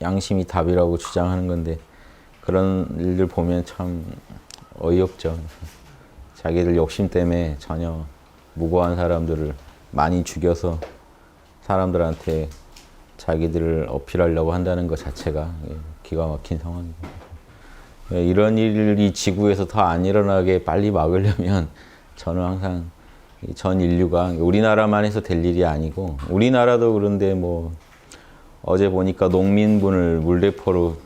양심이 답이라고 주장하는 건데 그런 일들 보면 참 어이없죠. 자기들 욕심 때문에 전혀 무고한 사람들을 많이 죽여서 사람들한테 자기들을 어필하려고 한다는 것 자체가 기가 막힌 상황입니다. 이런 일이 지구에서 더 안 일어나게 빨리 막으려면 저는 항상 전 인류가 우리나라만 해서 될 일이 아니고 우리나라도 그런데 뭐 어제 보니까 농민분을 물대포로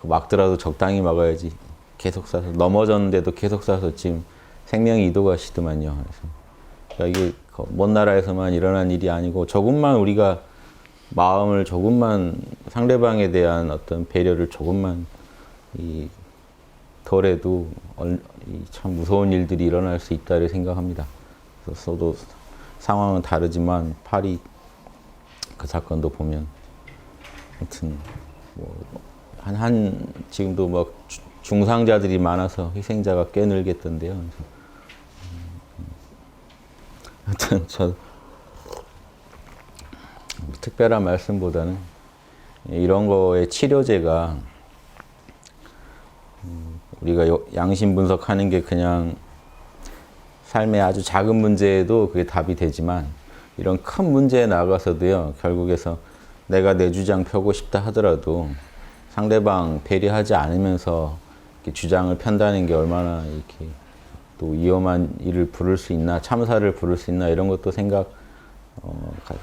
막더라도 적당히 막아야지 계속 쏴서 넘어졌는데도 계속 쏴서 지금 생명이 이도가시더만요. 그래서 그러니까 이게 먼 나라에서만 일어난 일이 아니고 조금만 우리가 마음을 조금만 상대방에 대한 어떤 배려를 조금만 덜해도 참 무서운 일들이 일어날 수 있다고 생각합니다. 그래서 저도 상황은 다르지만 파리 그 사건도 보면 하여튼 뭐 지금도 막 중상자들이 많아서 희생자가 꽤 늘겠던데요. 하여튼 저 특별한 말씀보다는 이런 거에 치료제가 우리가 양심 분석하는 게 그냥 삶의 아주 작은 문제에도 그게 답이 되지만 이런 큰 문제에 나가서도요, 결국에서 내가 내 주장 펴고 싶다 하더라도 상대방 배려하지 않으면서 이렇게 주장을 편다는 게 얼마나 이렇게 또 위험한 일을 부를 수 있나, 참사를 부를 수 있나 이런 것도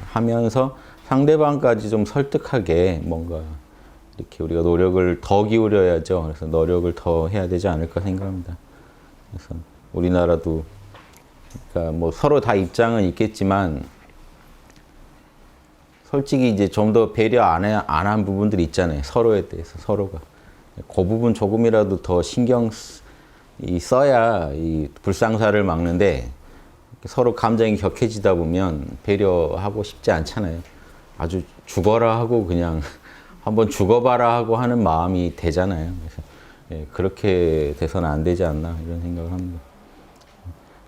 생각하면서 상대방까지 좀 설득하게 뭔가 이렇게 우리가 노력을 더 기울여야죠. 그래서 노력을 더 해야 되지 않을까 생각합니다. 그래서 우리나라도 그러니까 뭐 서로 다 입장은 있겠지만 솔직히 이제 좀 더 배려 안 한 부분들이 있잖아요. 서로에 대해서 서로가 그 부분 조금이라도 더 신경 써야 이 불상사를 막는데 서로 감정이 격해지다 보면 배려하고 싶지 않잖아요. 아주 죽어라 하고 그냥 한번 죽어봐라 하고 하는 마음이 되잖아요. 그래서 그렇게 돼서는 안 되지 않나 이런 생각을 합니다.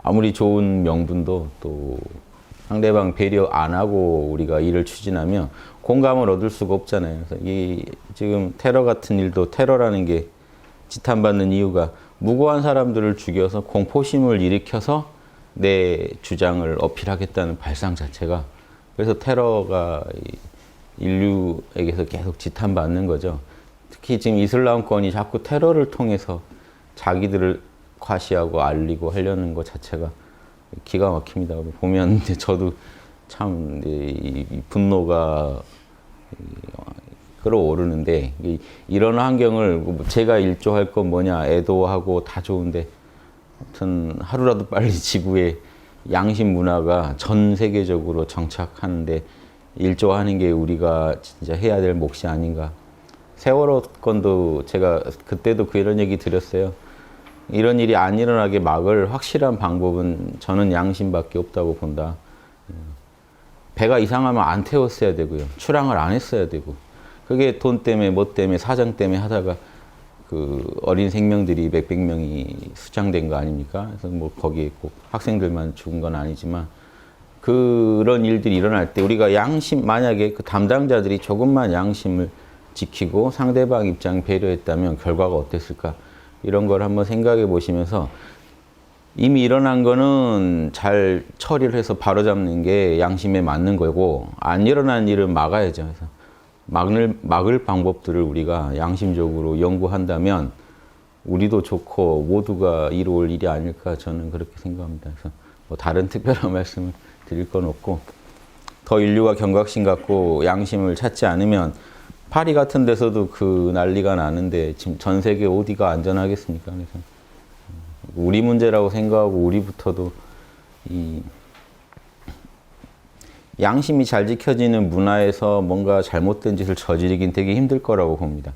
아무리 좋은 명분도 또 상대방 배려 안 하고 우리가 일을 추진하면 공감을 얻을 수가 없잖아요. 그래서 지금 테러 같은 일도 테러라는 게 지탄받는 이유가 무고한 사람들을 죽여서 공포심을 일으켜서 내 주장을 어필하겠다는 발상 자체가 그래서 테러가 인류에게서 계속 지탄받는 거죠. 특히 지금 이슬람권이 자꾸 테러를 통해서 자기들을 과시하고 알리고 하려는 것 자체가 기가 막힙니다. 보면 저도 참 이 분노가 끌어오르는데 이런 환경을 제가 일조할 건 뭐냐 애도하고 다 좋은데 아무튼 하루라도 빨리 지구에 양심 문화가 전 세계적으로 정착하는데 일조하는 게 우리가 진짜 해야 될 몫이 아닌가. 세월호 건도 제가 그때도 이런 얘기 드렸어요. 이런 일이 안 일어나게 막을 확실한 방법은 저는 양심밖에 없다고 본다. 배가 이상하면 안 태웠어야 되고요. 출항을 안 했어야 되고. 그게 돈 때문에 뭐 때문에 사정 때문에 하다가 그 어린 생명들이 몇백 명이 수장된 거 아닙니까? 그래서 뭐 거기에 꼭 학생들만 죽은 건 아니지만 그런 일들이 일어날 때 우리가 만약에 그 담당자들이 조금만 양심을 지키고 상대방 입장 배려했다면 결과가 어땠을까? 이런 걸 한번 생각해 보시면서 이미 일어난 거는 잘 처리를 해서 바로잡는 게 양심에 맞는 거고 안 일어난 일은 막아야죠. 그래서 막을 방법들을 우리가 양심적으로 연구한다면 우리도 좋고 모두가 이루어올 일이 아닐까 저는 그렇게 생각합니다. 그래서 뭐 다른 특별한 말씀을 드릴 건 없고 더 인류가 경각심 갖고 양심을 찾지 않으면 파리 같은 데서도 그 난리가 나는데 지금 전 세계 어디가 안전하겠습니까? 그래서 우리 문제라고 생각하고 우리부터도 이 양심이 잘 지켜지는 문화에서 뭔가 잘못된 짓을 저지르긴 되게 힘들 거라고 봅니다.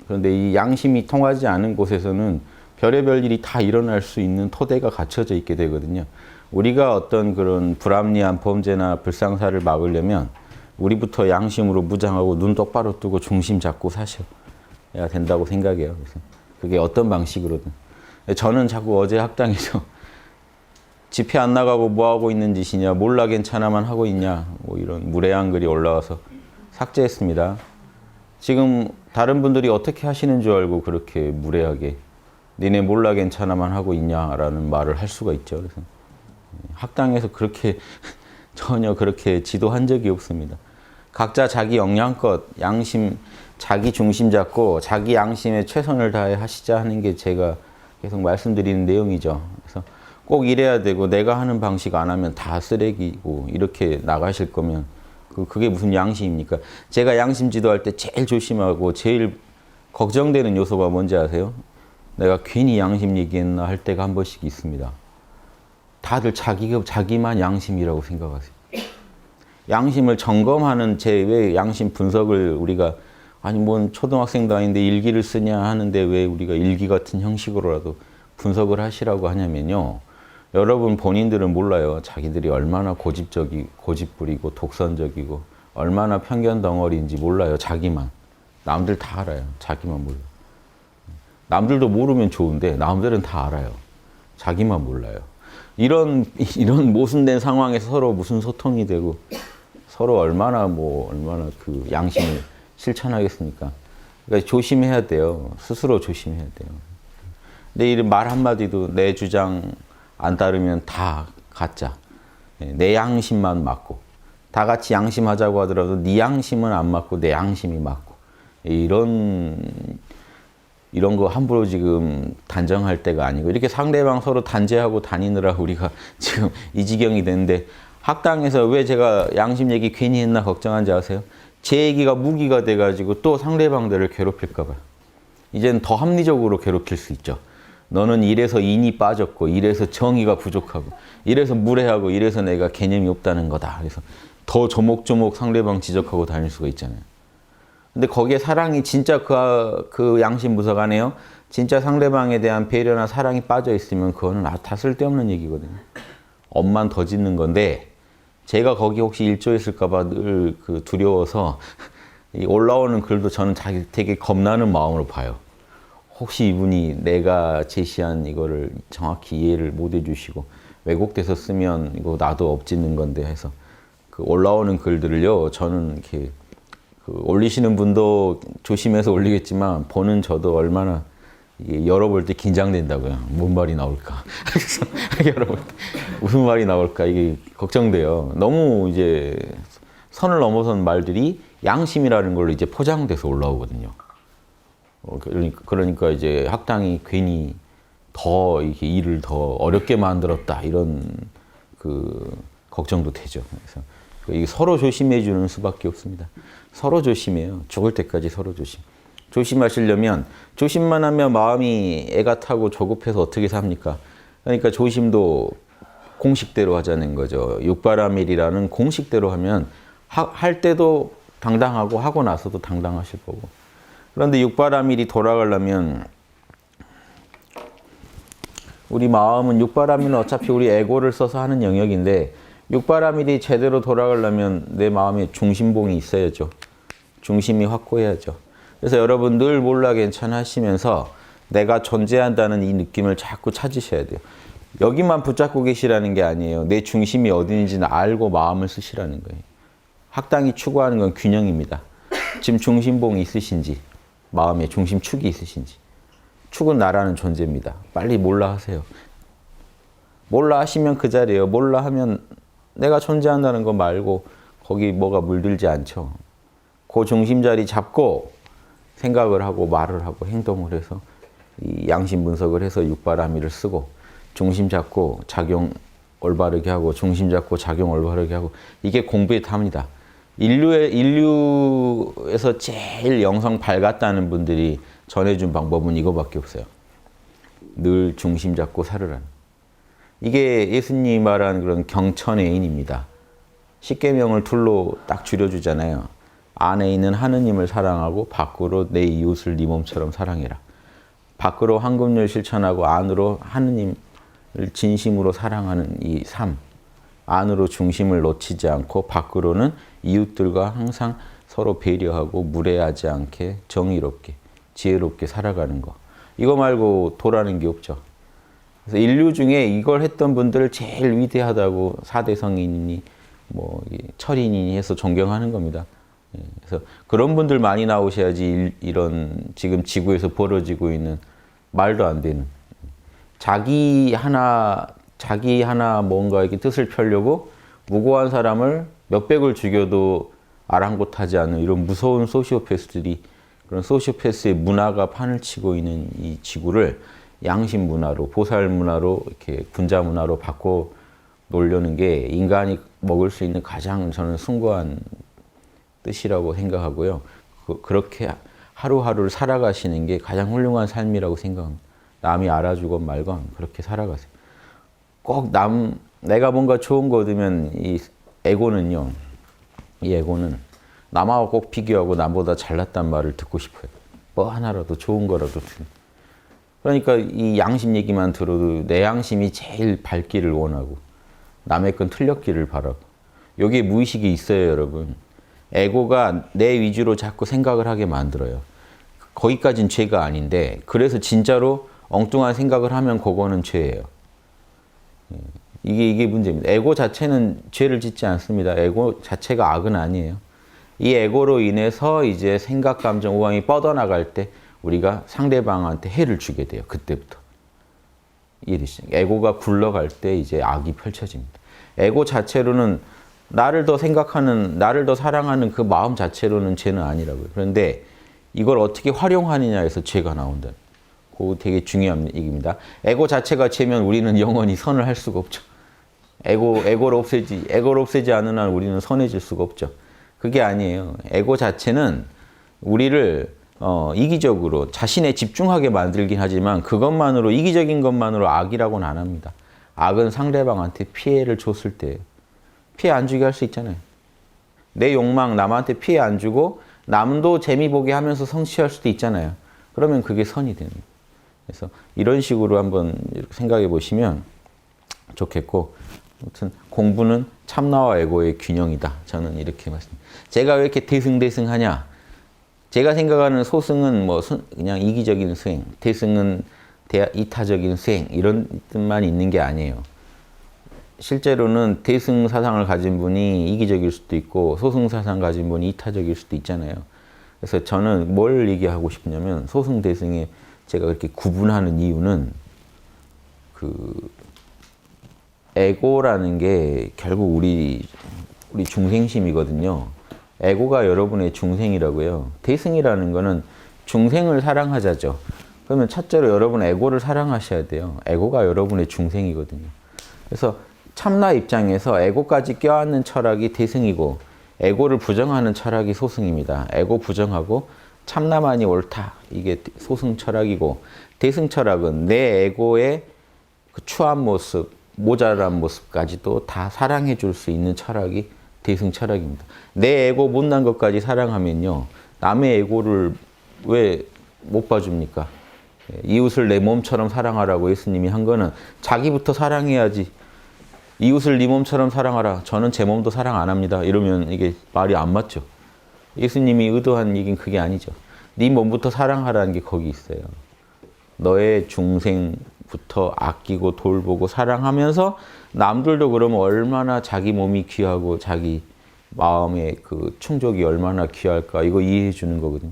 그런데 이 양심이 통하지 않은 곳에서는 별의별 일이 다 일어날 수 있는 토대가 갖춰져 있게 되거든요. 우리가 어떤 그런 불합리한 범죄나 불상사를 막으려면 우리부터 양심으로 무장하고 눈 똑바로 뜨고 중심 잡고 사셔야 된다고 생각해요. 그래서 그게 어떤 방식으로든. 저는 자꾸 어제 학당에서 집회 안 나가고 뭐 하고 있는 짓이냐, 몰라 괜찮아만 하고 있냐, 뭐 이런 무례한 글이 올라와서 삭제했습니다. 지금 다른 분들이 어떻게 하시는 줄 알고 그렇게 무례하게 니네 몰라 괜찮아만 하고 있냐라는 말을 할 수가 있죠. 그래서 학당에서 그렇게 전혀 그렇게 지도한 적이 없습니다. 각자 자기 역량껏 양심, 자기 중심 잡고 자기 양심에 최선을 다해 하시자 하는 게 제가 계속 말씀드리는 내용이죠. 그래서 꼭 이래야 되고 내가 하는 방식 안 하면 다 쓰레기고 이렇게 나가실 거면 그게 무슨 양심입니까? 제가 양심 지도할 때 제일 조심하고 제일 걱정되는 요소가 뭔지 아세요? 내가 괜히 양심 얘기했나 할 때가 한 번씩 있습니다. 다들 자기만 양심이라고 생각하세요. 양심을 점검하는 왜 양심 분석을 우리가 아니 뭔 초등학생도 아닌데 일기를 쓰냐 하는데 왜 우리가 일기 같은 형식으로라도 분석을 하시라고 하냐면요. 여러분 본인들은 몰라요. 자기들이 얼마나 고집부리고 독선적이고 얼마나 편견 덩어리인지 몰라요. 자기만. 남들 다 알아요. 자기만 몰라요. 남들도 모르면 좋은데 남들은 다 알아요. 자기만 몰라요. 이런 모순된 상황에서 서로 무슨 소통이 되고 서로 얼마나 그 양심을 실천하겠습니까? 그러니까 조심해야 돼요. 스스로 조심해야 돼요. 근데 이런 말 한마디도 내 주장 안 따르면 다 가짜. 내 양심만 맞고 다 같이 양심하자고 하더라도 네 양심은 안 맞고 내 양심이 맞고 이런 거 함부로 지금 단정할 때가 아니고 이렇게 상대방 서로 단죄하고 다니느라 우리가 지금 이 지경이 됐는데 학당에서 왜 제가 양심 얘기 괜히 했나 걱정한지 아세요? 제 얘기가 무기가 돼가지고 또 상대방들을 괴롭힐까 봐요. 이제는 더 합리적으로 괴롭힐 수 있죠. 너는 이래서 인이 빠졌고 이래서 정의가 부족하고 이래서 무례하고 이래서 내가 개념이 없다는 거다. 그래서 더 조목조목 상대방 지적하고 다닐 수가 있잖아요. 근데 거기에 사랑이 진짜 그 양심 분석 안에요. 진짜 상대방에 대한 배려나 사랑이 빠져 있으면 그거는 다 쓸데없는 얘기거든요. 엄만 더 짓는 건데 제가 거기 혹시 일조했을까 봐 늘 그 두려워서 올라오는 글도 저는 되게 겁나는 마음으로 봐요. 혹시 이분이 내가 제시한 이거를 정확히 이해를 못 해주시고 왜곡돼서 쓰면 이거 나도 엎짓는 건데 해서 그 올라오는 글들을요. 저는 이렇게 올리시는 분도 조심해서 올리겠지만 보는 저도 얼마나 열어볼 때 긴장된다고요. 뭔 말이 나올까. 그래서 열어볼 때 무슨 말이 나올까 이게 걱정돼요. 너무 이제 선을 넘어선 말들이 양심이라는 걸로 이제 포장돼서 올라오거든요. 그러니까 이제 학당이 괜히 더 이렇게 일을 더 어렵게 만들었다 이런 그 걱정도 되죠. 그래서 이게 서로 조심해 주는 수밖에 없습니다. 서로 조심해요. 죽을 때까지 서로 조심. 조심하시려면 조심만 하면 마음이 애가 타고 조급해서 어떻게 삽니까? 그러니까 조심도 공식대로 하자는 거죠. 육바라밀이라는 공식대로 하면 할 때도 당당하고 하고 나서도 당당하실 거고. 그런데 육바라밀이 돌아가려면 우리 마음은 육바라밀은 어차피 우리 에고를 써서 하는 영역인데 육바라밀이 제대로 돌아가려면 내 마음에 중심봉이 있어야죠. 중심이 확고해야죠. 그래서 여러분 늘 몰라 괜찮아 하시면서 내가 존재한다는 이 느낌을 자꾸 찾으셔야 돼요. 여기만 붙잡고 계시라는 게 아니에요. 내 중심이 어디인지는 알고 마음을 쓰시라는 거예요. 학당이 추구하는 건 균형입니다. 지금 중심봉이 있으신지 마음에 중심축이 있으신지. 축은 나라는 존재입니다. 빨리 몰라 하세요. 몰라 하시면 그 자리예요. 몰라 하면 내가 존재한다는 거 말고 거기 뭐가 물들지 않죠. 그 중심 자리 잡고 생각을 하고 말을 하고 행동을 해서 이 양심 분석을 해서 육바라밀을 쓰고 중심 잡고 작용 올바르게 하고 중심 잡고 작용 올바르게 하고 이게 공부의 탑니다. 인류에서 제일 영성 밝았다는 분들이 전해준 방법은 이거밖에 없어요. 늘 중심 잡고 살으라는. 이게 예수님이 말한 그런 경천애인입니다. 십계명을 둘로 딱 줄여주잖아요. 안에 있는 하느님을 사랑하고 밖으로 내 이웃을 네 몸처럼 사랑해라. 밖으로 황금률 실천하고 안으로 하느님을 진심으로 사랑하는 이 삶. 안으로 중심을 놓치지 않고 밖으로는 이웃들과 항상 서로 배려하고 무례하지 않게 정의롭게 지혜롭게 살아가는 거. 이거 말고 도라는 게 없죠. 그래서 인류 중에 이걸 했던 분들을 제일 위대하다고 사대 성인이니 뭐 철인이니 해서 존경하는 겁니다. 그래서 그런 분들 많이 나오셔야지 이런 지금 지구에서 벌어지고 있는 말도 안 되는 자기 하나 뭔가 이렇게 뜻을 펴려고 무고한 사람을 몇백을 죽여도 아랑곳하지 않는 이런 무서운 소시오패스들이 그런 소시오패스의 문화가 판을 치고 있는 이 지구를 양심 문화로 보살 문화로 이렇게 군자 문화로 바꿔 놓으려는 게 인간이 먹을 수 있는 가장 저는 숭고한 뜻이라고 생각하고요. 그렇게 하루하루를 살아가시는 게 가장 훌륭한 삶이라고 생각합니다. 남이 알아주건 말건 그렇게 살아가세요. 꼭 내가 뭔가 좋은 거 얻으면 이 에고는 남하고 꼭 비교하고 남보다 잘났단 말을 듣고 싶어요. 뭐 하나라도 좋은 거라도. 그러니까 이 양심 얘기만 들어도 내 양심이 제일 밝기를 원하고 남의 건 틀렸기를 바라고 여기에 무의식이 있어요, 여러분. 에고가 내 위주로 자꾸 생각을 하게 만들어요. 거기까진 죄가 아닌데 그래서 진짜로 엉뚱한 생각을 하면 그거는 죄예요. 이게 문제입니다. 에고 자체는 죄를 짓지 않습니다. 에고 자체가 악은 아니에요. 이 에고로 인해서 이제 생각, 감정, 오감이 뻗어나갈 때 우리가 상대방한테 해를 주게 돼요. 그때부터. 이해되시죠? 에고가 굴러갈 때 이제 악이 펼쳐집니다. 에고 자체로는 나를 더 생각하는, 나를 더 사랑하는 그 마음 자체로는 죄는 아니라고요. 그런데 이걸 어떻게 활용하느냐에서 죄가 나온다. 그거 되게 중요한 얘기입니다. 에고 자체가 죄면 우리는 영원히 선을 할 수가 없죠. 에고를 없애지 않는 한 우리는 선해질 수가 없죠. 그게 아니에요. 에고 자체는 우리를 이기적으로 자신에 집중하게 만들긴 하지만 그것만으로 이기적인 것만으로 악이라고는 안 합니다. 악은 상대방한테 피해를 줬을 때 피해 안 주게 할 수 있잖아요. 내 욕망 남한테 피해 안 주고 남도 재미 보게 하면서 성취할 수도 있잖아요. 그러면 그게 선이 되는 거예요. 그래서 이런 식으로 한번 생각해 보시면 좋겠고, 아무튼 공부는 참나와 에고의 균형이다. 저는 이렇게 말씀드립니다. 제가 왜 이렇게 대승하냐? 제가 생각하는 소승은 뭐 그냥 이기적인 수행, 대승은 이타적인 수행 이런 뜻만 있는 게 아니에요. 실제로는 대승 사상을 가진 분이 이기적일 수도 있고 소승 사상 가진 분이 이타적일 수도 있잖아요. 그래서 저는 뭘 얘기하고 싶냐면 소승 대승에 제가 그렇게 구분하는 이유는 그 에고라는 게 결국 우리 중생심이거든요. 에고가 여러분의 중생이라고요. 대승이라는 거는 중생을 사랑하자죠. 그러면 첫째로 여러분 에고를 사랑하셔야 돼요. 에고가 여러분의 중생이거든요. 그래서 참나 입장에서 에고까지 껴안는 철학이 대승이고 에고를 부정하는 철학이 소승입니다. 에고 부정하고 참나만이 옳다. 이게 소승 철학이고 대승 철학은 내 에고의 그 추한 모습, 모자란 모습까지도 다 사랑해 줄 수 있는 철학이 대승 철학입니다. 내 에고 못난 것까지 사랑하면요. 남의 에고를 왜 못 봐줍니까? 이웃을 내 몸처럼 사랑하라고 예수님이 한 거는 자기부터 사랑해야지. 이웃을 네 몸처럼 사랑하라. 저는 제 몸도 사랑 안 합니다. 이러면 이게 말이 안 맞죠. 예수님이 의도한 얘기는 그게 아니죠. 네 몸부터 사랑하라는 게 거기 있어요. 너의 중생부터 아끼고 돌보고 사랑하면서 남들도 그러면 얼마나 자기 몸이 귀하고 자기 마음의 그 충족이 얼마나 귀할까 이거 이해해 주는 거거든요.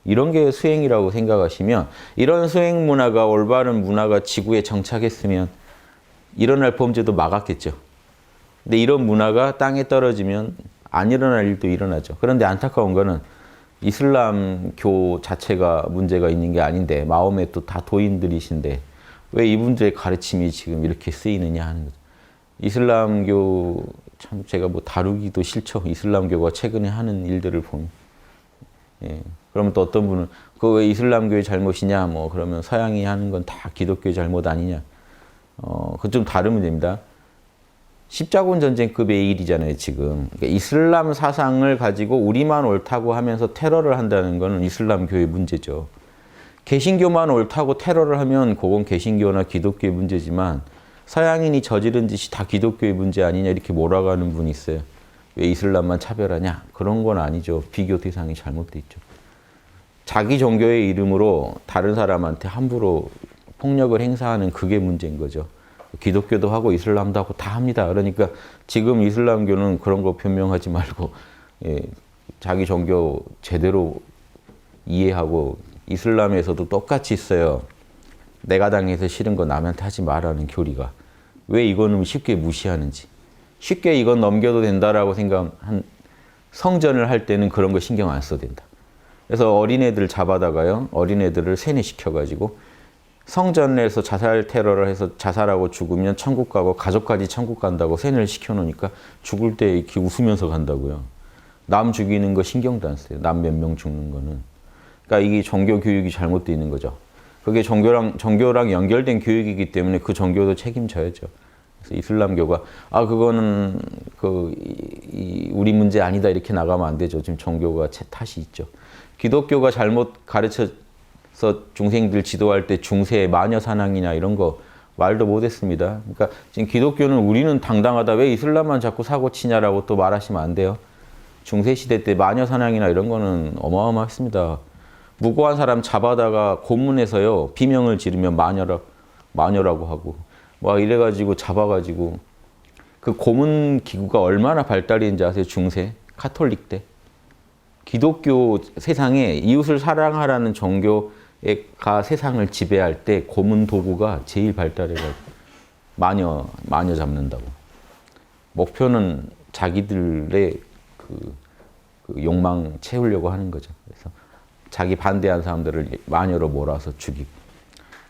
이런 게 수행이라고 생각하시면 이런 수행 문화가 올바른 문화가 지구에 정착했으면 일어날 범죄도 막았겠죠. 근데 이런 문화가 땅에 떨어지면 안 일어날 일도 일어나죠. 그런데 안타까운 거는 이슬람교 자체가 문제가 있는 게 아닌데 마음에 또 다 도인들이신데 왜 이분들의 가르침이 지금 이렇게 쓰이느냐 하는 거죠. 이슬람교 참 제가 뭐 다루기도 싫죠. 이슬람교가 최근에 하는 일들을 보면. 예. 그러면 또 어떤 분은 그거 왜 이슬람교의 잘못이냐? 뭐 그러면 서양이 하는 건 다 기독교의 잘못 아니냐? 그건 좀 다르면 됩니다. 십자군 전쟁급의 일이잖아요, 지금. 그러니까 이슬람 사상을 가지고 우리만 옳다고 하면서 테러를 한다는 것은 이슬람교의 문제죠. 개신교만 옳다고 테러를 하면 그건 개신교나 기독교의 문제지만 서양인이 저지른 짓이 다 기독교의 문제 아니냐 이렇게 몰아가는 분이 있어요. 왜 이슬람만 차별하냐? 그런 건 아니죠. 비교 대상이 잘못돼 있죠. 자기 종교의 이름으로 다른 사람한테 함부로 폭력을 행사하는 그게 문제인 거죠. 기독교도 하고 이슬람도 하고 다 합니다. 그러니까 지금 이슬람교는 그런 거 변명하지 말고 예, 자기 종교 제대로 이해하고 이슬람에서도 똑같이 있어요. 내가 당해서 싫은 거 남한테 하지 말라는 교리가. 왜 이거는 쉽게 무시하는지. 쉽게 이건 넘겨도 된다라고 생각한 성전을 할 때는 그런 거 신경 안 써도 된다. 그래서 어린애들 잡아다가요. 어린애들을 세뇌시켜가지고 성전에서 자살 테러를 해서 자살하고 죽으면 천국 가고 가족까지 천국 간다고 세뇌를 시켜놓으니까 죽을 때 이렇게 웃으면서 간다고요. 남 죽이는 거 신경도 안 써요. 남 몇 명 죽는 거는. 그러니까 이게 종교 교육이 잘못되어 있는 거죠. 그게 종교랑 연결된 교육이기 때문에 그 종교도 책임져야죠. 그래서 이슬람교가 그거는 우리 문제 아니다 이렇게 나가면 안 되죠. 지금 종교가 탓이 있죠. 기독교가 잘못 가르쳐서 중생들 지도할 때 중세 마녀 사냥이냐 이런 거 말도 못했습니다. 그러니까 지금 기독교는 우리는 당당하다 왜 이슬람만 자꾸 사고 치냐라고 또 말하시면 안 돼요. 중세 시대 때 마녀 사냥이나 이런 거는 어마어마했습니다. 무고한 사람 잡아다가 고문해서요 비명을 지르면 마녀라고 하고 막 이래가지고 잡아가지고 그 고문 기구가 얼마나 발달했는지 아세요? 중세 카톨릭 때 기독교 세상에 이웃을 사랑하라는 종교가 세상을 지배할 때 고문 도구가 제일 발달해가지고 마녀 잡는다고. 목표는 자기들의 그 욕망 채우려고 하는 거죠. 그래서 자기 반대한 사람들을 마녀로 몰아서 죽이고.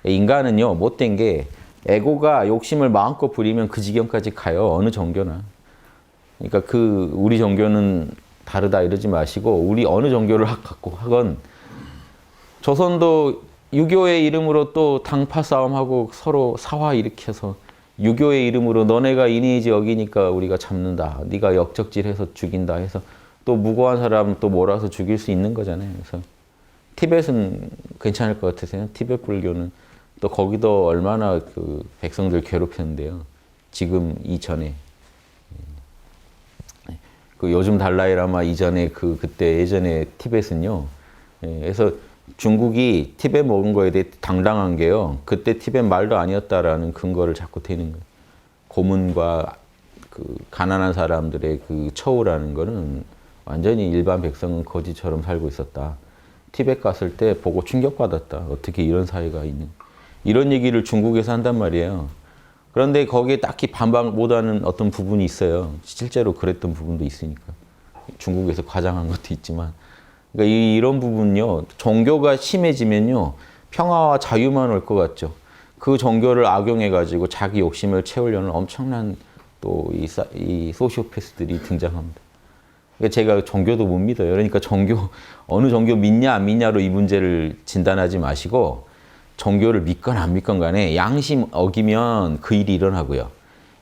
인간은요 못된 게 에고가 욕심을 마음껏 부리면 그 지경까지 가요. 어느 종교나. 그러니까 우리 종교는 다르다 이러지 마시고 우리 어느 종교를 갖고 하건 조선도 유교의 이름으로 또 당파 싸움하고 서로 사화 일으켜서 유교의 이름으로 너네가 이니지 어기니까 우리가 잡는다. 네가 역적질해서 죽인다 해서 또 무고한 사람 또 몰아서 죽일 수 있는 거잖아요. 그래서 티벳은 괜찮을 것 같으세요? 티벳 불교는 또 거기도 얼마나 그 백성들 괴롭혔는데요. 지금 이전에 그 요즘 달라이라마 이전에 그때 예전에 티벳은요. 그래서 중국이 티벳 먹은 거에 대해 당당한 게요. 그때 티벳 말도 아니었다라는 근거를 자꾸 대는 거예요. 고문과 그 가난한 사람들의 그 처우라는 거는 완전히 일반 백성은 거지처럼 살고 있었다. 티벳 갔을 때 보고 충격받았다. 어떻게 이런 사회가 있는. 이런 얘기를 중국에서 한단 말이에요. 그런데 거기에 딱히 반박 못하는 어떤 부분이 있어요. 실제로 그랬던 부분도 있으니까. 중국에서 과장한 것도 있지만. 그러니까 이런 부분요. 종교가 심해지면요. 평화와 자유만 올 것 같죠. 그 종교를 악용해가지고 자기 욕심을 채우려는 엄청난 또 이 소시오패스들이 등장합니다. 그러니까 제가 종교도 못 믿어요. 그러니까 어느 종교 믿냐 안 믿냐로 이 문제를 진단하지 마시고 종교를 믿건 안 믿건 간에 양심 어기면 그 일이 일어나고요.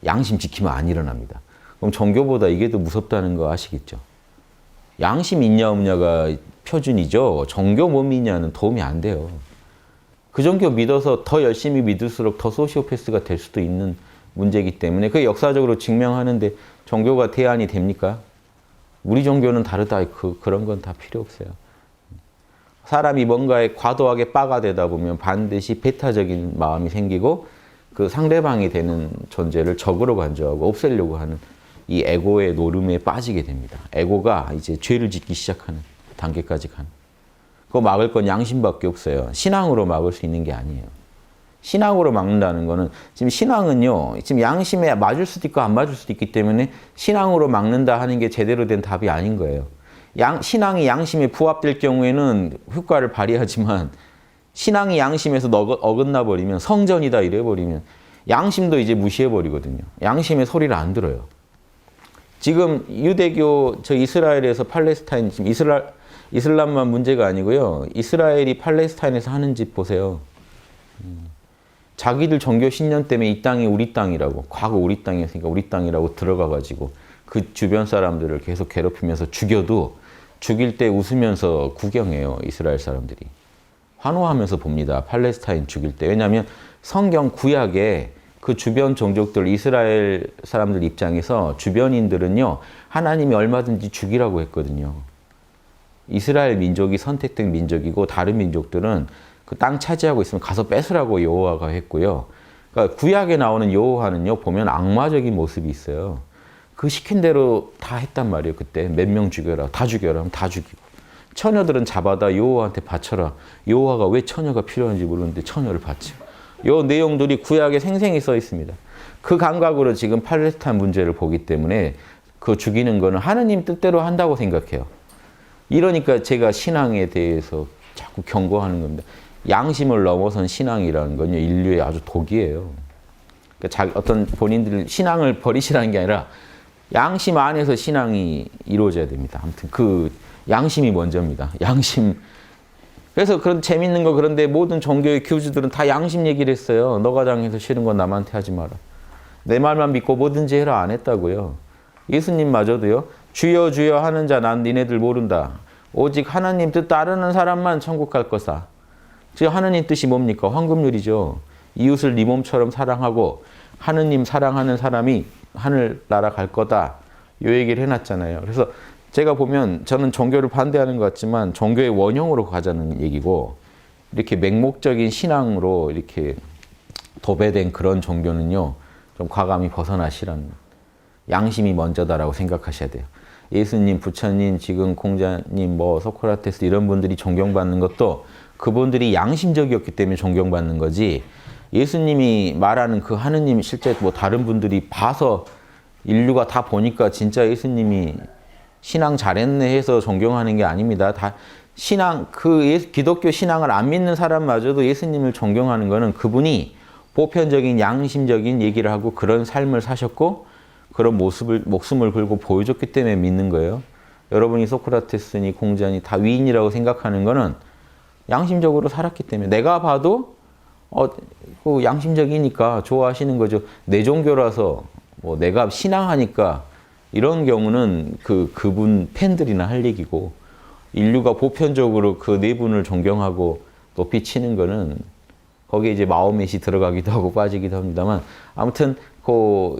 양심 지키면 안 일어납니다. 그럼 종교보다 이게 더 무섭다는 거 아시겠죠? 양심 있냐 없냐가 표준이죠. 종교 못 믿냐는 도움이 안 돼요. 그 종교 믿어서 더 열심히 믿을수록 더 소시오패스가 될 수도 있는 문제이기 때문에 그게 역사적으로 증명하는데 종교가 대안이 됩니까? 우리 종교는 다르다. 그런 건 다 필요 없어요. 사람이 뭔가에 과도하게 빠가 되다 보면 반드시 배타적인 마음이 생기고 그 상대방이 되는 존재를 적으로 간주하고 없애려고 하는 이 에고의 노름에 빠지게 됩니다. 에고가 이제 죄를 짓기 시작하는 단계까지 가는. 그거 막을 건 양심밖에 없어요. 신앙으로 막을 수 있는 게 아니에요. 신앙으로 막는다는 거는 지금 신앙은요. 지금 양심에 맞을 수도 있고 안 맞을 수도 있기 때문에 신앙으로 막는다 하는 게 제대로 된 답이 아닌 거예요. 신앙이 양심에 부합될 경우에는 효과를 발휘하지만 신앙이 양심에서 어긋나 버리면 성전이다 이래 버리면 양심도 이제 무시해 버리거든요. 양심의 소리를 안 들어요. 지금 유대교 이스라엘에서 팔레스타인 지금 이슬람만 문제가 아니고요. 이스라엘이 팔레스타인에서 하는 짓 보세요. 자기들 종교 신념 때문에 이 땅이 우리 땅이라고 과거 우리 땅이었으니까 우리 땅이라고 들어가가지고 그 주변 사람들을 계속 괴롭히면서 죽여도 죽일 때 웃으면서 구경해요. 이스라엘 사람들이. 환호하면서 봅니다. 팔레스타인 죽일 때. 왜냐하면 성경 구약에 그 주변 종족들 이스라엘 사람들 입장에서 주변인들은요. 하나님이 얼마든지 죽이라고 했거든요. 이스라엘 민족이 선택된 민족이고 다른 민족들은 그 땅 차지하고 있으면 가서 뺏으라고 여호와가 했고요. 그러니까 구약에 나오는 여호와는요. 보면 악마적인 모습이 있어요. 그 시킨 대로 다 했단 말이에요. 그때 몇 명 죽여라. 다 죽여라. 하면 다 죽이고. 처녀들은 잡아다 여호와한테 바쳐라. 여호와가 왜 처녀가 필요한지 모르는데 처녀를 바쳐. 요 내용들이 구약에 생생히 써 있습니다. 그 감각으로 지금 팔레스타인 문제를 보기 때문에 그 죽이는 거는 하느님 뜻대로 한다고 생각해요. 이러니까 제가 신앙에 대해서 자꾸 경고하는 겁니다. 양심을 넘어선 신앙이라는 건요, 인류의 아주 독이에요. 그러니까 어떤 본인들 신앙을 버리시라는 게 아니라 양심 안에서 신앙이 이루어져야 됩니다. 아무튼 그 양심이 먼저입니다. 양심. 그래서 그런 재밌는 거 그런데 모든 종교의 교주들은 다 양심 얘기를 했어요. 너가 당해서 싫은 건 남한테 하지 마라. 내 말만 믿고 뭐든지 해라 안 했다고요. 예수님마저도요. 주여 주여 하는 자 난 니네들 모른다. 오직 하나님 뜻 따르는 사람만 천국 갈 거사. 즉 하나님 뜻이 뭡니까? 황금률이죠. 이웃을 네 몸처럼 사랑하고 하느님 사랑하는 사람이 하늘나라 갈 거다. 이 얘기를 해놨잖아요. 그래서 제가 보면 저는 종교를 반대하는 것 같지만 종교의 원형으로 가자는 얘기고 이렇게 맹목적인 신앙으로 이렇게 도배된 그런 종교는요. 좀 과감히 벗어나시라는 양심이 먼저다라고 생각하셔야 돼요. 예수님, 부처님, 지금 공자님, 소크라테스 이런 분들이 존경받는 것도 그분들이 양심적이었기 때문에 존경받는 거지 예수님이 말하는 그 하느님 실제 다른 분들이 봐서 인류가 다 보니까 진짜 예수님이 신앙 잘했네 해서 존경하는 게 아닙니다. 다 신앙, 기독교 신앙을 안 믿는 사람마저도 예수님을 존경하는 거는 그분이 보편적인 양심적인 얘기를 하고 그런 삶을 사셨고 그런 목숨을 걸고 보여줬기 때문에 믿는 거예요. 여러분이 소크라테스니 공자니 다 위인이라고 생각하는 거는 양심적으로 살았기 때문에 내가 봐도 양심적이니까 좋아하시는 거죠. 내 종교라서 내가 신앙하니까 이런 경우는 그분 팬들이나 할 얘기고 인류가 보편적으로 그 네 분을 존경하고 높이 치는 거는 거기에 이제 마호멧이 들어가기도 하고 빠지기도 합니다만 아무튼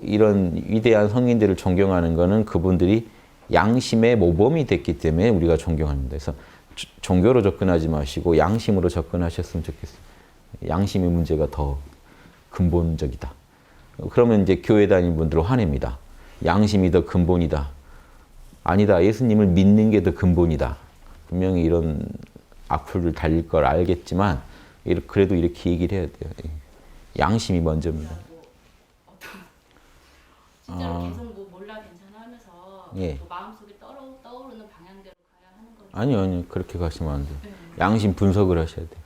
이런 위대한 성인들을 존경하는 거는 그분들이 양심의 모범이 됐기 때문에 우리가 존경합니다. 그래서 종교로 접근하지 마시고 양심으로 접근하셨으면 좋겠어요. 양심의 문제가 더 근본적이다. 그러면 이제 교회 다니는 분들은 화냅니다. 양심이 더 근본이다. 아니다. 예수님을 믿는 게 더 근본이다. 분명히 이런 악플을 달릴 걸 알겠지만 그래도 이렇게 얘기를 해야 돼요. 양심이 먼저입니다. 진짜로 계속 몰라 괜찮아 하면서 예. 마음속에 떠오르는 방향대로 가야 하는 거죠. 아니요. 그렇게 가시면 안 돼요. 양심 분석을 하셔야 돼요.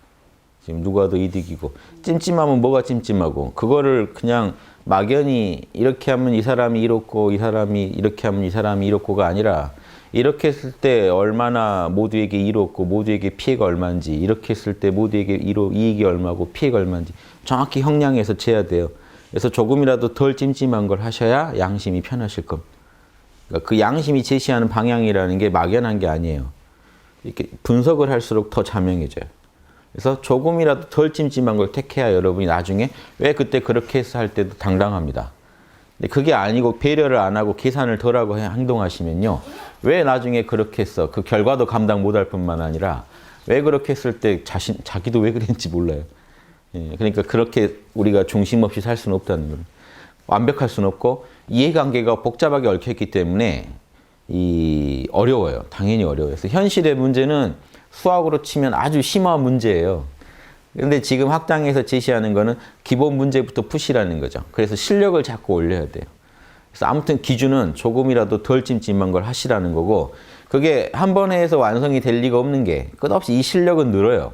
지금 누가 더 이득이고 찜찜하면 뭐가 찜찜하고 그거를 그냥 막연히 이렇게 하면 이 사람이 이렇고 이 사람이 이렇게 하면 이 사람이 이렇고가 아니라 이렇게 했을 때 얼마나 모두에게 이롭고 모두에게 피해가 얼마인지 이렇게 했을 때 모두에게 이익이 얼마고 피해가 얼마인지 정확히 형량해서 재야 돼요. 그래서 조금이라도 덜 찜찜한 걸 하셔야 양심이 편하실 겁니다. 그러니까 그 양심이 제시하는 방향이라는 게 막연한 게 아니에요. 이렇게 분석을 할수록 더 자명해져요. 그래서 조금이라도 덜 찜찜한 걸 택해야 여러분이 나중에 왜 그때 그렇게 해서 할 때도 당당합니다. 근데 그게 아니고 배려를 안 하고 계산을 덜 하고 행동하시면요. 왜 나중에 그렇게 했어? 그 결과도 감당 못할 뿐만 아니라 왜 그렇게 했을 때 자기도 왜 그랬는지 몰라요. 예, 그러니까 그렇게 우리가 중심 없이 살 수는 없다는 거예요. 완벽할 수는 없고 이해관계가 복잡하게 얽혀있기 때문에 어려워요. 당연히 어려워요. 그래서 현실의 문제는 수학으로 치면 아주 심한 문제예요. 그런데 지금 학당에서 제시하는 거는 기본 문제부터 푸시라는 거죠. 그래서 실력을 자꾸 올려야 돼요. 그래서 아무튼 기준은 조금이라도 덜 찜찜한 걸 하시라는 거고 그게 한 번에 해서 완성이 될 리가 없는 게 끝없이 이 실력은 늘어요.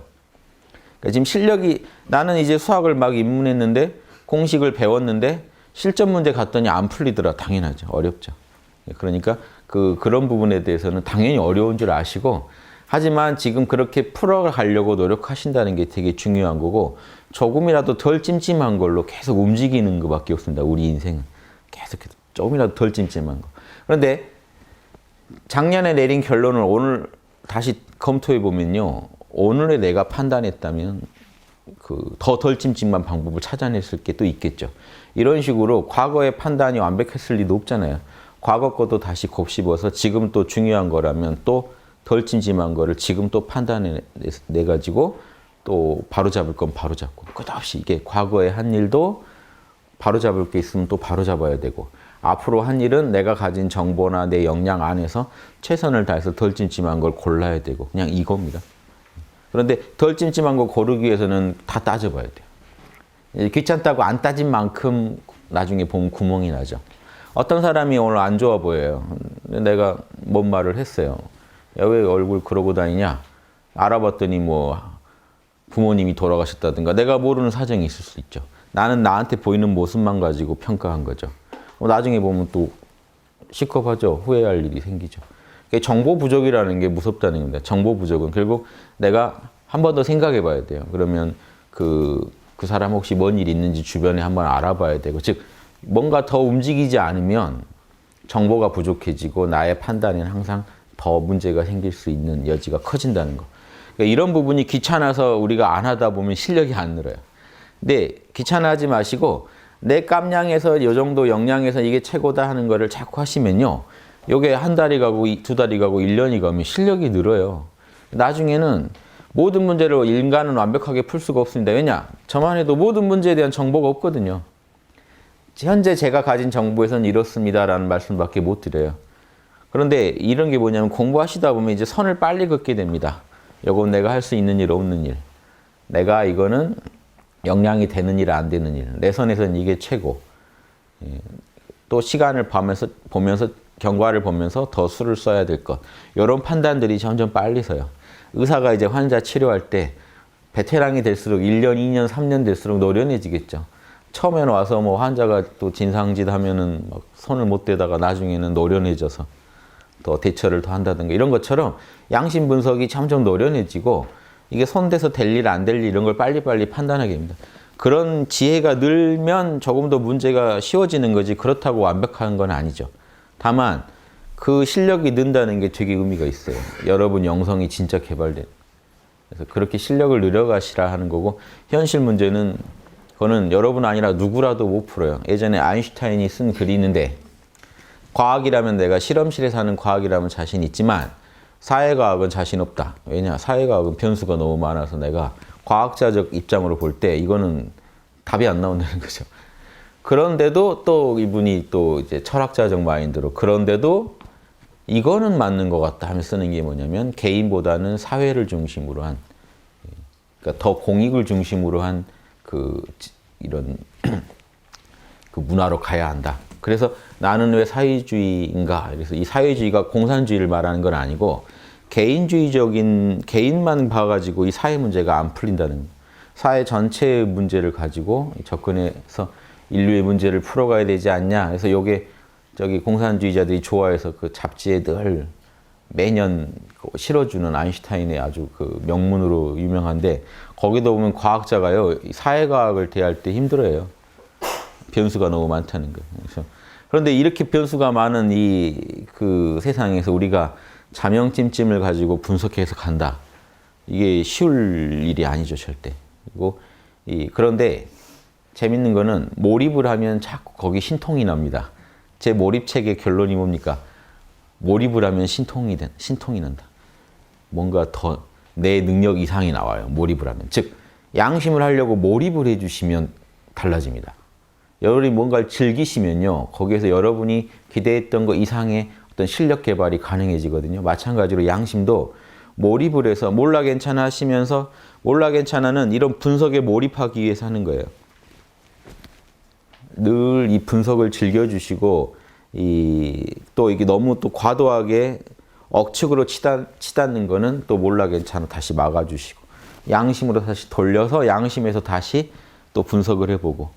그러니까 지금 실력이 나는 이제 수학을 막 입문했는데 공식을 배웠는데 실전 문제 갔더니 안 풀리더라. 당연하죠. 어렵죠. 그러니까 그런 부분에 대해서는 당연히 어려운 줄 아시고 하지만 지금 그렇게 풀어가려고 노력하신다는 게 되게 중요한 거고 조금이라도 덜 찜찜한 걸로 계속 움직이는 것밖에 없습니다. 우리 인생은. 계속 조금이라도 덜 찜찜한 거. 그런데 작년에 내린 결론을 오늘 다시 검토해 보면요. 오늘에 내가 판단했다면 더 덜 찜찜한 방법을 찾아냈을 게 또 있겠죠. 이런 식으로 과거의 판단이 완벽했을 리도 없잖아요. 과거 것도 다시 곱씹어서 지금 또 중요한 거라면 또 덜 찜찜한 거를 지금 또 판단해내가지고 또 바로잡을 건 바로잡고 끝없이 이게 과거에 한 일도 바로잡을 게 있으면 또 바로잡아야 되고 앞으로 한 일은 내가 가진 정보나 내 역량 안에서 최선을 다해서 덜 찜찜한 걸 골라야 되고 그냥 이겁니다. 그런데 덜 찜찜한 거 고르기 위해서는 다 따져봐야 돼요. 귀찮다고 안 따진 만큼 나중에 보면 구멍이 나죠. 어떤 사람이 오늘 안 좋아 보여요. 내가 뭔 말을 했어요. 야, 왜 얼굴 그러고 다니냐? 알아봤더니 뭐 부모님이 돌아가셨다든가 내가 모르는 사정이 있을 수 있죠. 나는 나한테 보이는 모습만 가지고 평가한 거죠. 나중에 보면 또 시겁하죠. 후회할 일이 생기죠. 정보 부족이라는 게 무섭다는 겁니다. 정보 부족은 결국 내가 한 번 더 생각해 봐야 돼요. 그러면 그 사람 혹시 뭔 일이 있는지 주변에 한번 알아봐야 되고, 즉 뭔가 더 움직이지 않으면 정보가 부족해지고 나의 판단에는 항상 더 문제가 생길 수 있는 여지가 커진다는 거. 그러니까 이런 부분이 귀찮아서 우리가 안 하다 보면 실력이 안 늘어요. 근데 귀찮아하지 마시고 내 깜냥에서 이 정도 역량에서 이게 최고다 하는 거를 자꾸 하시면요. 요게 한 달이 가고 두 달이 가고 1년이 가면 실력이 늘어요. 나중에는 모든 문제를 인간은 완벽하게 풀 수가 없습니다. 왜냐? 저만 해도 모든 문제에 대한 정보가 없거든요. 현재 제가 가진 정보에서는 이렇습니다라는 말씀밖에 못 드려요. 그런데 이런 게 뭐냐면 공부하시다 보면 이제 선을 빨리 긋게 됩니다. 이건 내가 할 수 있는 일, 없는 일. 내가 이거는 역량이 되는 일, 안 되는 일. 내 선에서는 이게 최고. 또 시간을 보면서 경과를 보면서 더 수를 써야 될 것. 이런 판단들이 점점 빨리 서요. 의사가 이제 환자 치료할 때 베테랑이 될수록 1년, 2년, 3년 될수록 노련해지겠죠. 처음에는 와서 뭐 환자가 또 진상짓 하면은 막 손을 못 대다가 나중에는 노련해져서 더 대처를 더 한다든가 이런 것처럼 양심 분석이 점점 노련해지고 이게 손대서 될 일, 안 될 일 이런 걸 빨리빨리 판단하게 됩니다. 그런 지혜가 늘면 조금 더 문제가 쉬워지는 거지 그렇다고 완벽한 건 아니죠. 다만 그 실력이 는다는 게 되게 의미가 있어요. 여러분 영성이 진짜 개발된. 그래서 그렇게 실력을 늘려가시라 하는 거고 현실 문제는 그거는 여러분 아니라 누구라도 못 풀어요. 예전에 아인슈타인이 쓴 글이 있는데 과학이라면 내가 실험실에서 하는 과학이라면 자신 있지만 사회과학은 자신 없다. 왜냐? 사회과학은 변수가 너무 많아서 내가 과학자적 입장으로 볼 때 이거는 답이 안 나온다는 거죠. 그런데도 또 이분이 또 이제 철학자적 마인드로 그런데도 이거는 맞는 것 같다 하며 쓰는 게 뭐냐면 개인보다는 사회를 중심으로 한 그러니까 더 공익을 중심으로 한 이런 그 문화로 가야 한다. 그래서 나는 왜 사회주의인가? 그래서 이 사회주의가 공산주의를 말하는 건 아니고 개인주의적인 개인만 봐가지고 이 사회 문제가 안 풀린다는 사회 전체의 문제를 가지고 접근해서 인류의 문제를 풀어가야 되지 않냐. 그래서 요게 저기 공산주의자들이 좋아해서 그 잡지에 늘 매년 실어주는 아인슈타인의 아주 그 명문으로 유명한데 거기도 보면 과학자가요 사회과학을 대할 때 힘들어요. 변수가 너무 많다는 거예요. 그런데 이렇게 변수가 많은 그 세상에서 우리가 자명찜찜을 가지고 분석해서 간다. 이게 쉬울 일이 아니죠, 절대. 그리고 그런데 재밌는 거는 몰입을 하면 자꾸 거기 신통이 납니다. 제 몰입책의 결론이 뭡니까? 몰입을 하면 신통이 난다. 뭔가 더 내 능력 이상이 나와요. 몰입을 하면. 즉 양심을 하려고 몰입을 해주시면 달라집니다. 여러분이 뭔가를 즐기시면요. 거기에서 여러분이 기대했던 것 이상의 어떤 실력 개발이 가능해지거든요. 마찬가지로 양심도 몰입을 해서 몰라 괜찮아 하시면서 몰라 괜찮아는 이런 분석에 몰입하기 위해서 하는 거예요. 늘 이 분석을 즐겨주시고 또 이게 너무 또 과도하게 억측으로 치닫는 거는 또 몰라 괜찮아 다시 막아주시고 양심으로 다시 돌려서 양심에서 다시 또 분석을 해보고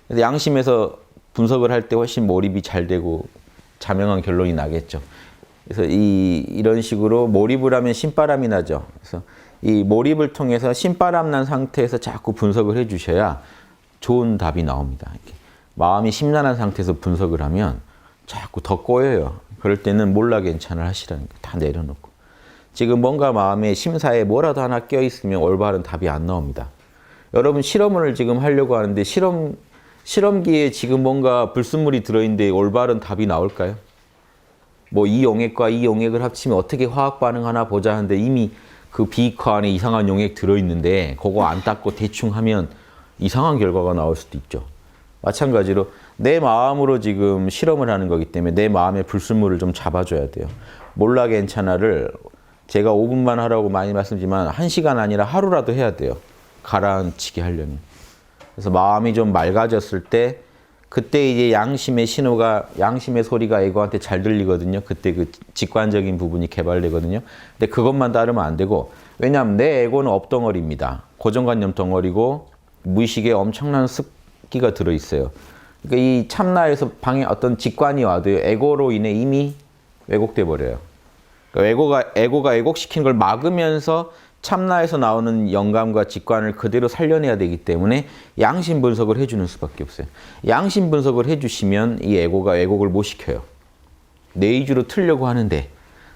그래서 양심에서 분석을 할 때 훨씬 몰입이 잘 되고 자명한 결론이 나겠죠. 그래서 이런 식으로 몰입을 하면 신바람이 나죠. 그래서 이 몰입을 통해서 신바람 난 상태에서 자꾸 분석을 해주셔야 좋은 답이 나옵니다. 이렇게. 마음이 심란한 상태에서 분석을 하면 자꾸 더 꼬여요. 그럴 때는 몰라 괜찮아 하시라는 거 다 내려놓고. 지금 뭔가 마음에 심사에 뭐라도 하나 껴있으면 올바른 답이 안 나옵니다. 여러분 실험을 지금 하려고 하는데 실험기에 지금 뭔가 불순물이 들어있는데 올바른 답이 나올까요? 뭐 이 용액과 이 용액을 합치면 어떻게 화학 반응하나 보자 하는데 이미 그 비커 안에 이상한 용액 들어있는데 그거 안 닦고 대충 하면 이상한 결과가 나올 수도 있죠. 마찬가지로 내 마음으로 지금 실험을 하는 거기 때문에 내 마음의 불순물을 좀 잡아줘야 돼요. 몰라 괜찮아를 제가 5분만 하라고 많이 말씀드리지만 1시간 아니라 하루라도 해야 돼요. 가라앉히게 하려면. 그래서 마음이 좀 맑아졌을 때 그때 이제 양심의 신호가 양심의 소리가 에고한테 잘 들리거든요. 그때 그 직관적인 부분이 개발되거든요. 근데 그것만 따르면 안 되고 왜냐하면 내 에고는 업덩어리입니다. 고정관념 덩어리고 무의식에 엄청난 습기가 들어있어요. 그러니까 이 참나에서 방에 어떤 직관이 와도 에고로 인해 이미 왜곡돼 버려요. 그러니까 에고가 왜곡시킨 걸 막으면서 참나에서 나오는 영감과 직관을 그대로 살려내야 되기 때문에 양심 분석을 해주는 수밖에 없어요. 양심 분석을 해주시면 이 에고가 왜곡을 못 시켜요. 내 의지로 틀려고 하는데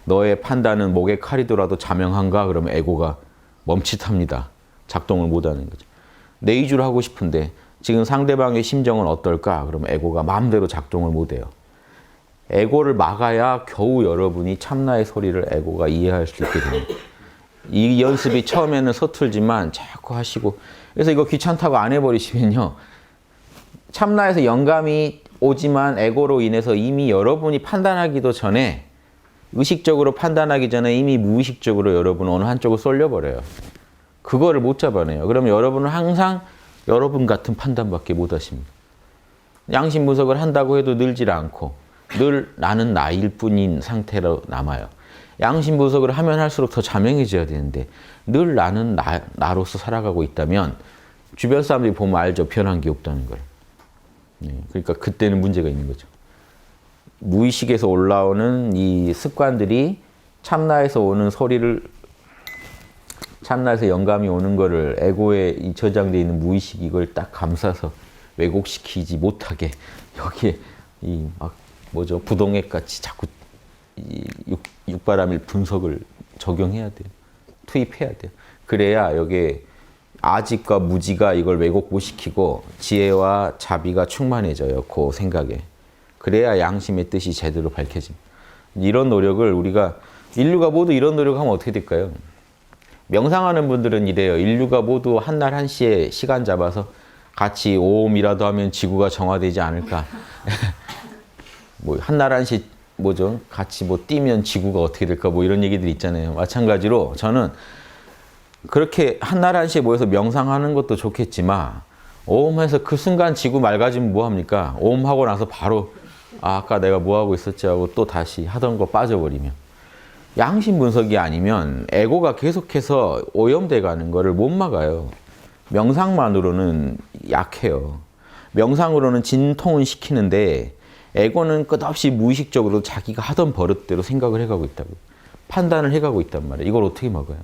너의 판단은 목에 칼이더라도 자명한가? 그러면 에고가 멈칫합니다. 작동을 못하는 거죠. 내 의지로 하고 싶은데 지금 상대방의 심정은 어떨까? 그러면 에고가 마음대로 작동을 못해요. 에고를 막아야 겨우 여러분이 참나의 소리를 에고가 이해할 수 있게 됩니다. 이 연습이 처음에는 서툴지만 자꾸 하시고 그래서 이거 귀찮다고 안 해버리시면요. 참나에서 영감이 오지만 에고로 인해서 이미 여러분이 판단하기도 전에 의식적으로 판단하기 전에 이미 무의식적으로 여러분은 어느 한쪽을 쏠려버려요. 그거를 못 잡아내요. 그러면 여러분은 항상 여러분 같은 판단밖에 못 하십니다. 양심 분석을 한다고 해도 늘질 않고 늘 나는 나일 뿐인 상태로 남아요. 양심 분석을 하면 할수록 더 자명해져야 되는데 늘 나는 나로서 살아가고 있다면 주변 사람들이 보면 알죠. 변한 게 없다는 걸. 그러니까 그때는 문제가 있는 거죠. 무의식에서 올라오는 이 습관들이 참나에서 오는 소리를 참나에서 영감이 오는 거를 에고에 이 저장되어 있는 무의식 이걸 딱 감싸서 왜곡시키지 못하게 여기에 이 막 뭐죠 부동액 같이 자꾸 이 육바람일 분석을 적용해야 돼요. 투입해야 돼요. 그래야 여기에 아직과 무지가 이걸 왜곡 못 시키고 지혜와 자비가 충만해져요. 그 생각에. 그래야 양심의 뜻이 제대로 밝혀집니다. 이런 노력을 우리가 인류가 모두 이런 노력하면 어떻게 될까요? 명상하는 분들은 이래요. 인류가 모두 한날 한시에 시간 잡아서 같이 오음이라도 하면 지구가 정화되지 않을까. 뭐 한날 한시 뭐죠? 같이 뭐 뛰면 지구가 어떻게 될까? 뭐 이런 얘기들 있잖아요. 마찬가지로 저는 그렇게 한날 한시에 모여서 명상하는 것도 좋겠지만 오음해서 그 순간 지구 맑아지면 뭐합니까? 오음하고 나서 바로 아까 내가 뭐하고 있었지 하고 또 다시 하던 거 빠져버리면 양심 분석이 아니면 에고가 계속해서 오염돼 가는 거를 못 막아요. 명상만으로는 약해요. 명상으로는 진통은 시키는데 에고는 끝없이 무의식적으로 자기가 하던 버릇대로 생각을 해가고 있다고. 판단을 해가고 있단 말이에요. 이걸 어떻게 막아요?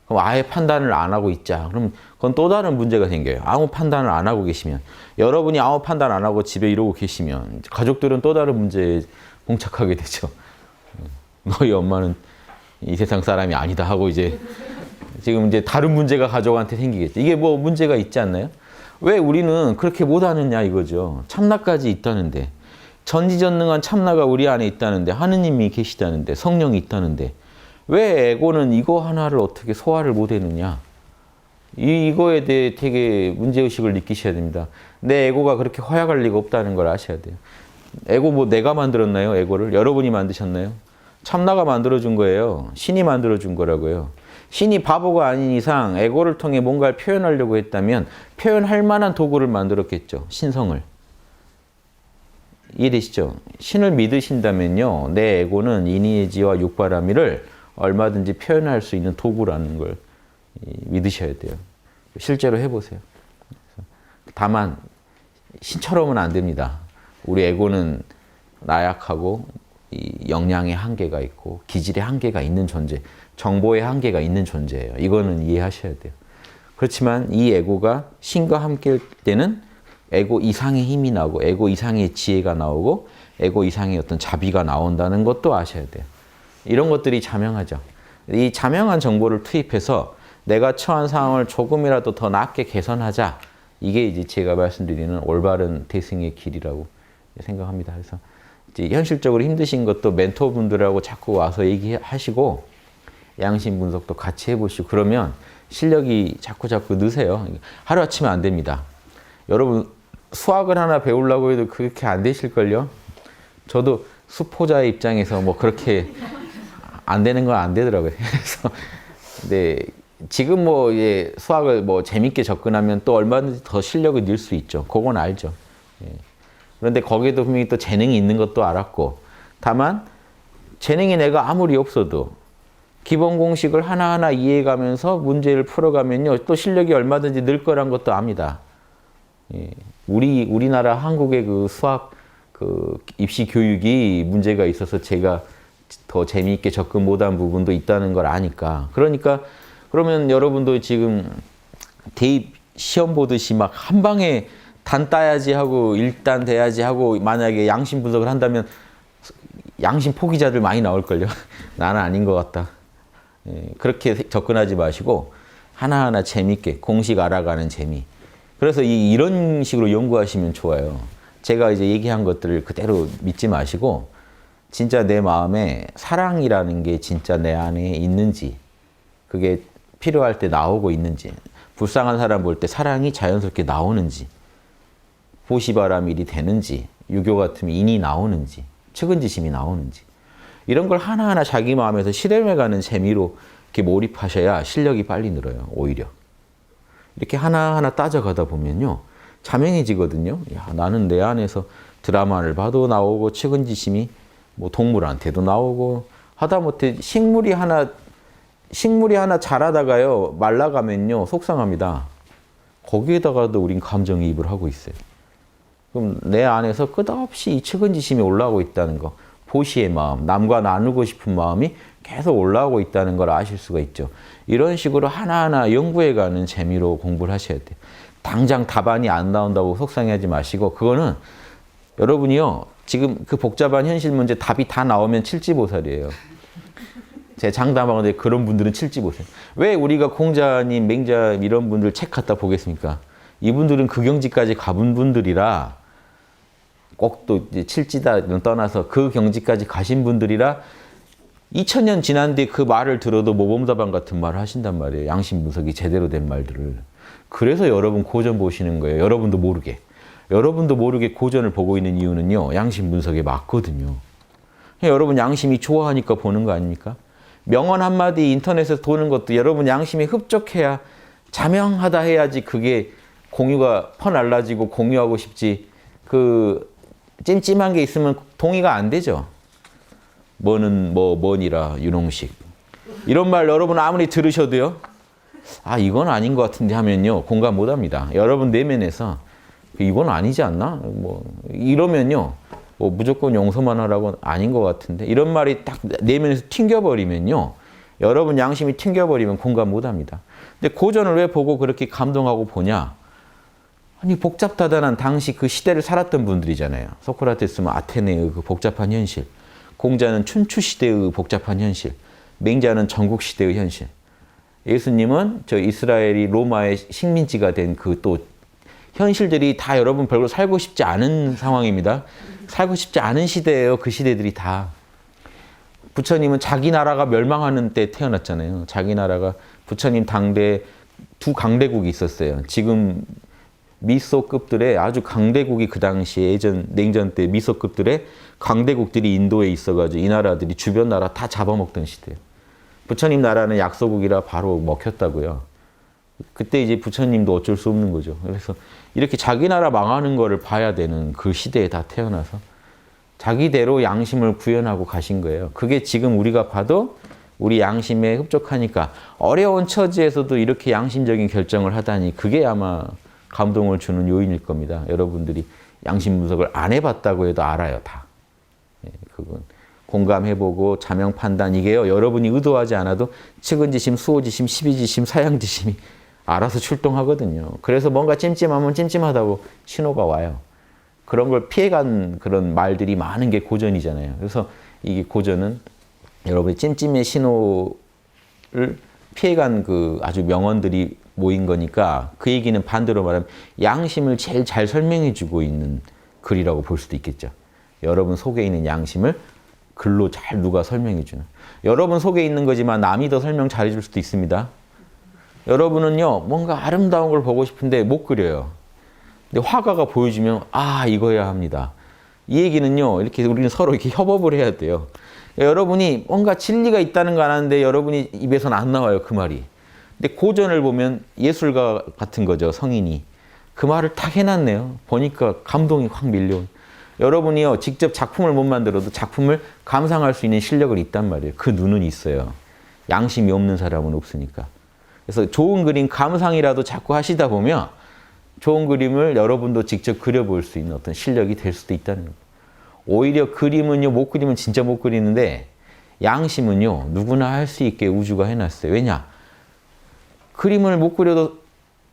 그럼 아예 판단을 안 하고 있자. 그럼 그건 또 다른 문제가 생겨요. 아무 판단을 안 하고 계시면. 여러분이 아무 판단 안 하고 집에 이러고 계시면 가족들은 또 다른 문제에 봉착하게 되죠. 너희 엄마는 이 세상 사람이 아니다 하고 이제 지금 이제 다른 문제가 가족한테 생기겠죠. 이게 뭐 문제가 있지 않나요? 왜 우리는 그렇게 못하느냐 이거죠. 참나까지 있다는데. 전지전능한 참나가 우리 안에 있다는데 하느님이 계시다는데 성령이 있다는데 왜 에고는 이거 하나를 어떻게 소화를 못하느냐. 이거에 대해 되게 문제의식을 느끼셔야 됩니다. 내 에고가 그렇게 허약할 리가 없다는 걸 아셔야 돼요. 에고 뭐 내가 만들었나요? 에고를? 여러분이 만드셨나요? 참나가 만들어준 거예요. 신이 만들어준 거라고요. 신이 바보가 아닌 이상 에고를 통해 뭔가를 표현하려고 했다면 표현할 만한 도구를 만들었겠죠. 신성을. 이해되시죠? 신을 믿으신다면요. 내 에고는 이니에지와 육바라밀을 얼마든지 표현할 수 있는 도구라는 걸 믿으셔야 돼요. 실제로 해보세요. 다만 신처럼은 안 됩니다. 우리 에고는 나약하고 이 역량의 한계가 있고 기질의 한계가 있는 존재, 정보의 한계가 있는 존재예요. 이거는 이해하셔야 돼요. 그렇지만 이 에고가 신과 함께일 때는 에고 이상의 힘이 나오고 에고 이상의 지혜가 나오고 에고 이상의 어떤 자비가 나온다는 것도 아셔야 돼요. 이런 것들이 자명하죠. 이 자명한 정보를 투입해서 내가 처한 상황을 조금이라도 더 낫게 개선하자. 이게 이제 제가 말씀드리는 올바른 대승의 길이라고 생각합니다. 그래서 이제 현실적으로 힘드신 것도 멘토분들하고 자꾸 와서 얘기하시고 양심 분석도 같이 해보시고 그러면 실력이 자꾸 느세요. 하루아침에 안 됩니다. 여러분 수학을 하나 배우려고 해도 그렇게 안 되실걸요? 저도 수포자의 입장에서 뭐 그렇게 안 되는 건 안 되더라고요. 그래서 네, 지금 뭐 수학을 뭐 재밌게 접근하면 또 얼마든지 더 실력을 늘 수 있죠. 그건 알죠. 예. 그런데 거기에도 분명히 또 재능이 있는 것도 알았고, 다만 재능이 내가 아무리 없어도 기본 공식을 하나하나 이해해가면서 문제를 풀어가면요, 또 실력이 얼마든지 늘 거란 것도 압니다. 예. 우리나라 한국의 그 수학 그 입시 교육이 문제가 있어서 제가 더 재미있게 접근 못한 부분도 있다는 걸 아니까. 그러니까 그러면 여러분도 지금 대입 시험 보듯이 막 한 방에 단 따야지 하고 일단 돼야지 하고 만약에 양심 분석을 한다면 양심 포기자들 많이 나올걸요. 나는 아닌 것 같다. 예, 그렇게 접근하지 마시고 하나하나 재미있게 공식 알아가는 재미. 그래서 이런 식으로 연구하시면 좋아요. 제가 이제 얘기한 것들을 그대로 믿지 마시고 진짜 내 마음에 사랑이라는 게 진짜 내 안에 있는지, 그게 필요할 때 나오고 있는지, 불쌍한 사람 볼 때 사랑이 자연스럽게 나오는지, 보시바람 일이 되는지, 유교 같으면 인이 나오는지, 측은지심이 나오는지, 이런 걸 하나하나 자기 마음에서 실험해가는 재미로 이렇게 몰입하셔야 실력이 빨리 늘어요. 오히려 이렇게 하나하나 따져가다 보면요, 자명해지거든요. 야, 나는 내 안에서 드라마를 봐도 나오고 측은지심이 뭐 동물한테도 나오고, 하다못해 식물이 하나 자라다가요 말라가면요 속상합니다. 거기에다가도 우린 감정이입을 하고 있어요. 그럼 내 안에서 끝없이 이 측은지심이 올라오고 있다는 거, 보시의 마음, 남과 나누고 싶은 마음이 계속 올라오고 있다는 걸 아실 수가 있죠. 이런 식으로 하나하나 연구해가는 재미로 공부를 하셔야 돼요. 당장 답안이 안 나온다고 속상해하지 마시고, 그거는 여러분이요 지금 그 복잡한 현실 문제 답이 다 나오면 칠지보살이에요. 제 장담하건대 그런 분들은 칠지보살. 왜 우리가 공자님, 맹자 이런 분들 책 갖다 보겠습니까? 이분들은 그 경지까지 가본 분들이라, 꼭 또 칠지다 떠나서 그 경지까지 가신 분들이라 2000년 지난 뒤에 그 말을 들어도 모범답안 같은 말을 하신단 말이에요. 양심 분석이 제대로 된 말들을. 그래서 여러분 고전 보시는 거예요. 여러분도 모르게. 여러분도 모르게 고전을 보고 있는 이유는요, 양심 분석에 맞거든요. 여러분 양심이 좋아하니까 보는 거 아닙니까? 명언 한마디 인터넷에서 도는 것도 여러분 양심이 흡족해야, 자명하다 해야지 그게 공유가 퍼날라지고 공유하고 싶지, 그 찜찜한 게 있으면 동의가 안 되죠. 뭐는 뭐니라 윤홍식. 이런 말 여러분 아무리 들으셔도요, 아 이건 아닌 것 같은데 하면요 공감 못 합니다. 여러분 내면에서 이건 아니지 않나? 뭐 이러면요 뭐 무조건 용서만 하라고 아닌 것 같은데, 이런 말이 딱 내면에서 튕겨버리면요, 여러분 양심이 튕겨버리면 공감 못 합니다. 근데 고전을 왜 보고 그렇게 감동하고 보냐? 아니 복잡다단한 당시 그 시대를 살았던 분들이잖아요. 소크라테스는 아테네의 그 복잡한 현실, 공자는 춘추 시대의 복잡한 현실, 맹자는 전국 시대의 현실, 예수님은 저 이스라엘이 로마의 식민지가 된 그 또 현실들이 다 여러분 별로 살고 싶지 않은 상황입니다. 살고 싶지 않은 시대예요. 그 시대들이 다. 부처님은 자기 나라가 멸망하는 때 태어났잖아요. 자기 나라가, 부처님 당대에 두 강대국이 있었어요. 지금 미소급들의 아주 강대국이 그 당시에 예전 냉전 때 미소급들의 강대국들이 인도에 있어가지고 이 나라들이 주변 나라 다 잡아먹던 시대예요. 부처님 나라는 약소국이라 바로 먹혔다고요. 그때 이제 부처님도 어쩔 수 없는 거죠. 그래서 이렇게 자기 나라 망하는 거를 봐야 되는 그 시대에 다 태어나서 자기대로 양심을 구현하고 가신 거예요. 그게 지금 우리가 봐도 우리 양심에 흡족하니까 어려운 처지에서도 이렇게 양심적인 결정을 하다니, 그게 아마 감동을 주는 요인일 겁니다. 여러분들이 양심 분석을 안 해봤다고 해도 알아요, 다. 그건 공감해보고 자명 판단, 이게요 여러분이 의도하지 않아도 측은지심, 수호지심, 시비지심, 사양지심이 알아서 출동하거든요. 그래서 뭔가 찜찜하면 찜찜하다고 신호가 와요. 그런 걸 피해간 그런 말들이 많은 게 고전이잖아요. 그래서 이게 고전은 여러분의 찜찜의 신호를 피해간 그 아주 명언들이 모인 거니까, 그 얘기는 반대로 말하면 양심을 제일 잘 설명해 주고 있는 글이라고 볼 수도 있겠죠. 여러분 속에 있는 양심을 글로 잘 누가 설명해 주는. 여러분 속에 있는 거지만 남이 더 설명 잘해 줄 수도 있습니다. 여러분은요 뭔가 아름다운 걸 보고 싶은데 못 그려요. 근데 화가가 보여주면 아 이거야 합니다. 이 얘기는요. 이렇게 우리는 서로 이렇게 협업을 해야 돼요. 여러분이 뭔가 진리가 있다는 거 아는데 여러분이 입에서는 안 나와요. 그 말이. 근데 고전을 보면 예술가 같은 거죠. 성인이. 그 말을 딱 해놨네요. 보니까 감동이 확 밀려온. 여러분이요. 직접 작품을 못 만들어도 작품을 감상할 수 있는 실력은 있단 말이에요. 그 눈은 있어요. 양심이 없는 사람은 없으니까. 그래서 좋은 그림 감상이라도 자꾸 하시다 보면 좋은 그림을 여러분도 직접 그려볼 수 있는 어떤 실력이 될 수도 있다는 거예요. 오히려 그림은요. 못 그리면 진짜 못 그리는데 양심은요. 누구나 할 수 있게 우주가 해놨어요. 왜냐? 그림을 못 그려도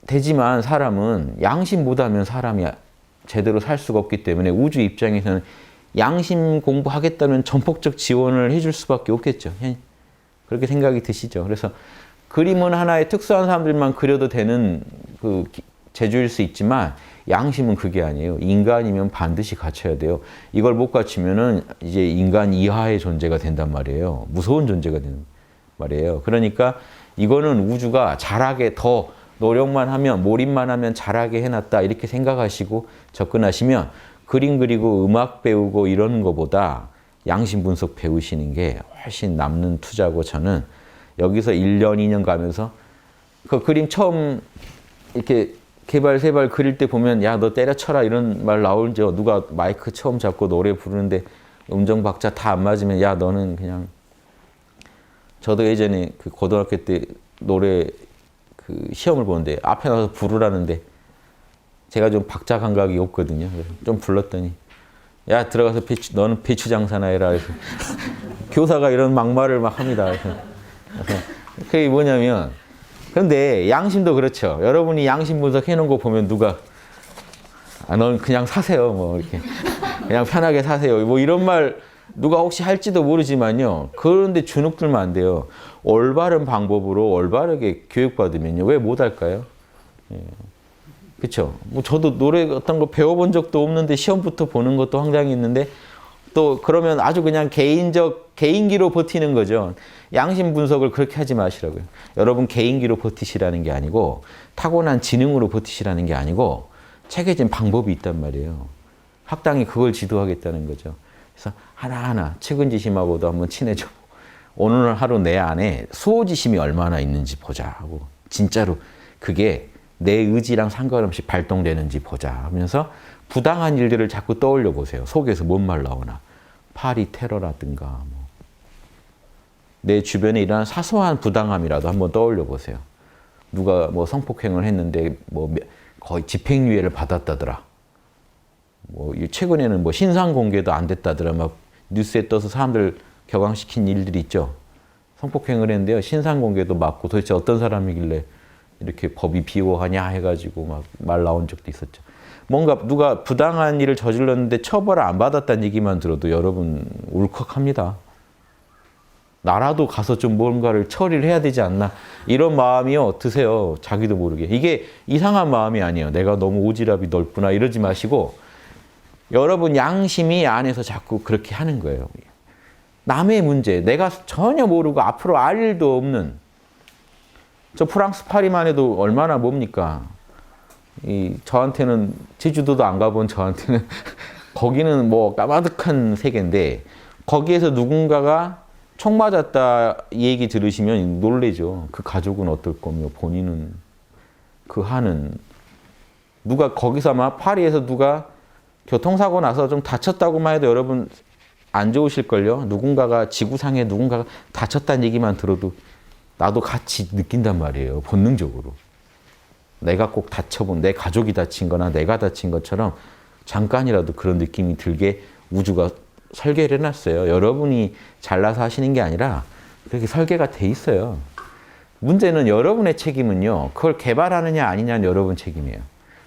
되지만 사람은 양심 못하면 사람이 제대로 살 수가 없기 때문에 우주 입장에서는 양심 공부하겠다는 전폭적 지원을 해줄 수밖에 없겠죠. 그렇게 생각이 드시죠. 그래서 그림은 하나의 특수한 사람들만 그려도 되는 그 재주일 수 있지만 양심은 그게 아니에요. 인간이면 반드시 갖춰야 돼요. 이걸 못 갖추면은 이제 인간 이하의 존재가 된단 말이에요. 무서운 존재가 되는 말이에요. 그러니까 이거는 우주가 잘하게 더 노력만 하면 몰입만 하면 잘하게 해놨다 이렇게 생각하시고 접근하시면 그림 그리고 음악 배우고 이러는 것보다 양심 분석 배우시는 게 훨씬 남는 투자고 저는 여기서 1년, 2년 가면서 그 그림 처음 이렇게 개발, 세발 그릴 때 보면 야, 너 때려쳐라 이런 말 나오죠. 누가 마이크 처음 잡고 노래 부르는데 음정 박자 다 안 맞으면 야, 너는 그냥 저도 예전에 그 고등학교 때 노래 그 시험을 보는데 앞에 나가서 부르라는데 제가 좀 박자 감각이 없거든요. 그래서 좀 불렀더니 야, 들어가서 너는 배추 장사나 해라. 그래서 교사가 이런 막말을 막 합니다. 그래서 그게 뭐냐면 그런데 양심도 그렇죠. 여러분이 양심 분석해 놓은 거 보면 누가 아, 넌 그냥 사세요. 뭐 이렇게 그냥 편하게 사세요. 뭐 이런 말 누가 혹시 할지도 모르지만요. 그런데 주눅 들면 안 돼요. 올바른 방법으로 올바르게 교육받으면요. 왜 못 할까요? 예. 그렇죠. 뭐 저도 노래 어떤 거 배워본 적도 없는데 시험부터 보는 것도 황당히 있는데 또 그러면 아주 그냥 개인기로 버티는 거죠. 양심 분석을 그렇게 하지 마시라고요. 여러분 개인기로 버티시라는 게 아니고 타고난 지능으로 버티시라는 게 아니고 체계적인 방법이 있단 말이에요. 학당이 그걸 지도하겠다는 거죠. 그래서 하나하나 측은지심하고도 한번 친해져 보고 오늘 하루 내 안에 수호지심이 얼마나 있는지 보자 하고 진짜로 그게 내 의지랑 상관없이 발동되는지 보자 하면서 부당한 일들을 자꾸 떠올려 보세요. 속에서 뭔 말 나오나. 파리 테러라든가 뭐. 내 주변에 일어난 사소한 부당함이라도 한번 떠올려 보세요. 누가 뭐 성폭행을 했는데 뭐 거의 집행유예를 받았다더라. 뭐 최근에는 뭐 신상 공개도 안 됐다더라. 막 뉴스에 떠서 사람들 격앙시킨 일들이 있죠. 성폭행을 했는데요. 신상 공개도 맞고 도대체 어떤 사람이길래 이렇게 법이 비호하냐 해가지고 막 말 나온 적도 있었죠. 뭔가 누가 부당한 일을 저질렀는데 처벌을 안 받았다는 얘기만 들어도 여러분 울컥합니다. 나라도 가서 좀 뭔가를 처리를 해야 되지 않나 이런 마음이요 드세요. 자기도 모르게. 이게 이상한 마음이 아니에요. 내가 너무 오지랖이 넓구나 이러지 마시고 여러분 양심이 안에서 자꾸 그렇게 하는 거예요. 남의 문제 내가 전혀 모르고 앞으로 알 일도 없는 저 프랑스 파리만 해도 얼마나 뭡니까? 저한테는 제주도도 안 가본 저한테는 거기는 뭐 까마득한 세계인데 거기에서 누군가가 총 맞았다 이 얘기 들으시면 놀래죠. 그 가족은 어떨 거며 본인은 그 한은 누가 거기서 아마 파리에서 누가 교통사고 나서 좀 다쳤다고만 해도 여러분 안 좋으실걸요. 누군가가 지구상에 누군가가 다쳤다는 얘기만 들어도 나도 같이 느낀단 말이에요. 본능적으로. 내가 꼭 다쳐본 내 가족이 다친 거나 내가 다친 것처럼 잠깐이라도 그런 느낌이 들게 우주가 설계를 해놨어요. 여러분이 잘나서 하시는 게 아니라 그렇게 설계가 돼 있어요. 문제는 여러분의 책임은요. 그걸 개발하느냐 아니냐는 여러분 책임이에요.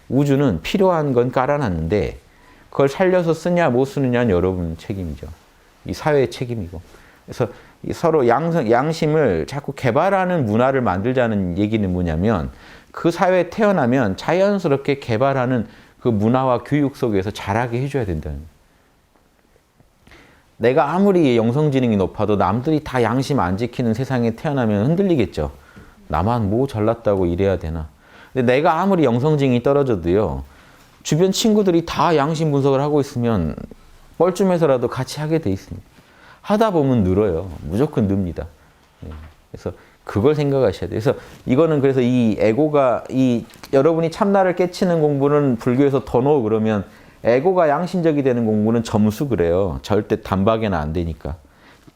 우주는 필요한 건 깔아놨는데 그걸 살려서 쓰냐 못 쓰느냐는 여러분 책임이죠. 이 사회의 책임이고. 그래서 서로 양심을 자꾸 개발하는 문화를 만들자는 얘기는 뭐냐면 그 사회에 태어나면 자연스럽게 개발하는 그 문화와 교육 속에서 자라게 해줘야 된다는 거예요. 내가 아무리 영성지능이 높아도 남들이 다 양심 안 지키는 세상에 태어나면 흔들리겠죠. 나만 뭐 잘났다고 이래야 되나. 근데 내가 아무리 영성지능이 떨어져도요. 주변 친구들이 다 양심 분석을 하고 있으면 뻘쭘해서라도 같이 하게 돼 있습니다. 하다 보면 늘어요. 무조건 늡니다. 그래서 그걸 생각하셔야 돼요. 그래서 이거는 그래서 이 에고가 여러분이 참나를 깨치는 공부는 불교에서 더노 그러면 에고가 양심적이 되는 공부는 점수 그래요. 절대 단박에는 안 되니까.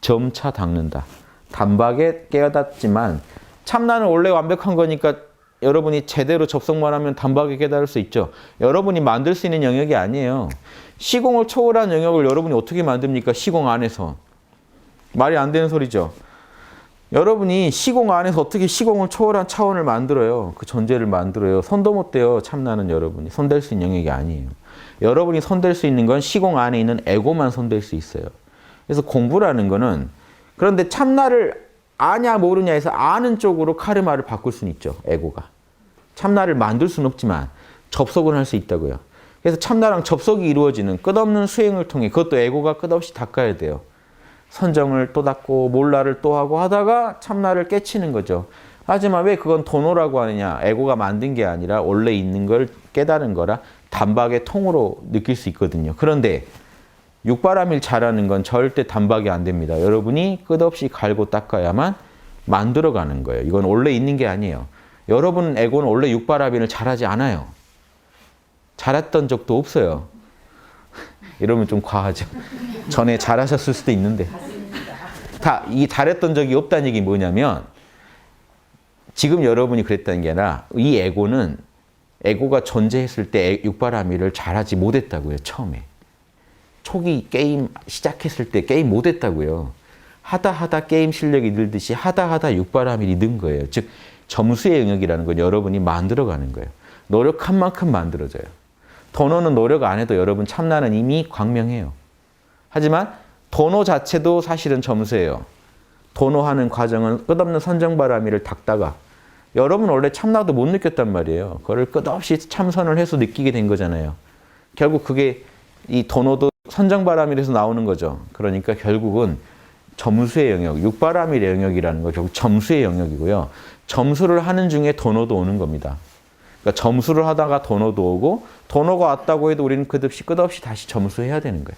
점차 닦는다. 단박에 깨닫지만 참나는 원래 완벽한 거니까 여러분이 제대로 접속만 하면 단박에 깨달을 수 있죠. 여러분이 만들 수 있는 영역이 아니에요. 시공을 초월한 영역을 여러분이 어떻게 만듭니까? 시공 안에서. 말이 안 되는 소리죠. 여러분이 시공 안에서 어떻게 시공을 초월한 차원을 만들어요. 그 존재를 만들어요. 손도 못 대요. 참나는 여러분이. 손댈 수 있는 영역이 아니에요. 여러분이 손댈 수 있는 건 시공 안에 있는 에고만 손댈 수 있어요. 그래서 공부라는 거는 그런데 참나를 아냐 모르냐에서 아는 쪽으로 카르마를 바꿀 수는 있죠. 에고가. 참나를 만들 수는 없지만 접속은 할 수 있다고요. 그래서 참나랑 접속이 이루어지는 끝없는 수행을 통해 그것도 에고가 끝없이 닦아야 돼요. 선정을 또 닦고 몰라를 또 하고 하다가 참나를 깨치는 거죠. 하지만 왜 그건 도노라고 하느냐. 에고가 만든 게 아니라 원래 있는 걸 깨달은 거라 단박에 통으로 느낄 수 있거든요. 그런데 육바라밀 잘하는 건 절대 단박이 안 됩니다. 여러분이 끝없이 갈고 닦아야만 만들어가는 거예요. 이건 원래 있는 게 아니에요. 여러분 에고는 원래 육바라밀을 잘하지 않아요. 잘했던 적도 없어요. 이러면 좀 과하죠. 전에 잘하셨을 수도 있는데. 이 잘했던 적이 없다는 얘기 뭐냐면 지금 여러분이 그랬다는 게 아니라 이 에고가 존재했을 때 육바라밀을 잘하지 못했다고요. 처음에. 초기 게임 시작했을 때 게임 못했다고요. 하다 게임 실력이 늘듯이 하다 육바라밀이 는 거예요. 즉 점수의 영역이라는 건 여러분이 만들어가는 거예요. 노력한 만큼 만들어져요. 도노는 노력 안 해도 여러분 참나는 이미 광명해요. 하지만 도노 자체도 사실은 점수예요. 도노하는 과정은 끝없는 선정바라밀을 닦다가 여러분 원래 참나도 못 느꼈단 말이에요. 그거를 끝없이 참선을 해서 느끼게 된 거잖아요. 결국 그게 이 도노도 선정바라밀에서 나오는 거죠. 그러니까 결국은 점수의 영역, 육바라밀의 영역이라는 거 결국 점수의 영역이고요. 점수를 하는 중에 도노도 오는 겁니다. 그러니까 점수를 하다가 도노도 오고 도노가 왔다고 해도 우리는 끝없이 다시 점수해야 되는 거예요.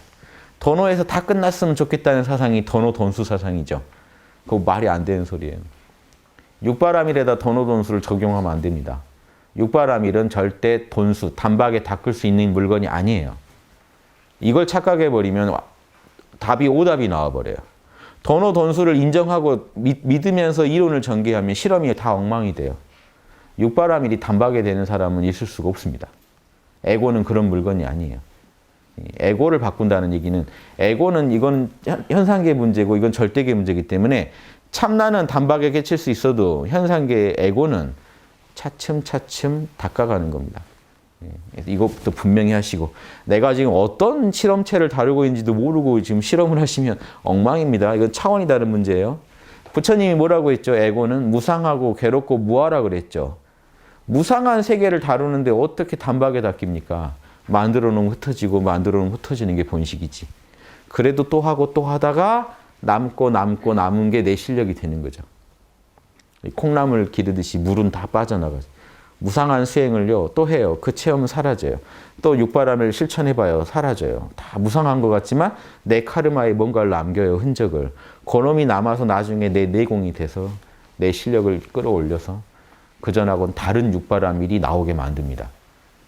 도노에서 다 끝났으면 좋겠다는 사상이 도노 돈수 사상이죠. 그거 말이 안 되는 소리예요. 육바라밀에다 도노 돈수를 적용하면 안 됩니다. 육바라밀은 절대 돈수, 단박에 닦을 수 있는 물건이 아니에요. 이걸 착각해버리면 답이 오답이 나와버려요. 도노 돈수를 인정하고 믿으면서 이론을 전개하면 실험이 다 엉망이 돼요. 육바라밀이 단박에 되는 사람은 있을 수가 없습니다. 에고는 그런 물건이 아니에요. 에고를 바꾼다는 얘기는 에고는 이건 현상계 문제고 이건 절대계 문제이기 때문에 참나는 단박에 깨칠 수 있어도 현상계의 에고는 차츰차츰 닦아가는 겁니다. 이것부터 분명히 하시고 내가 지금 어떤 실험체를 다루고 있는지도 모르고 지금 실험을 하시면 엉망입니다. 이건 차원이 다른 문제예요. 부처님이 뭐라고 했죠? 에고는 무상하고 괴롭고 무아라 그랬죠. 무상한 세계를 다루는데 어떻게 단박에 닦입니까? 만들어 놓으면 흩어지고 만들어 놓으면 흩어지는 게 본식이지. 그래도 또 하고 또 하다가 남은 게 내 실력이 되는 거죠. 콩나물 기르듯이 물은 다 빠져나가죠. 무상한 수행을요 또 해요. 그 체험은 사라져요. 또 육바람을 실천해봐요. 사라져요. 다 무상한 것 같지만 내 카르마에 뭔가를 남겨요. 흔적을. 그놈이 남아서 나중에 내 내공이 돼서 내 실력을 끌어올려서 그전하고는 다른 육바라밀이 나오게 만듭니다.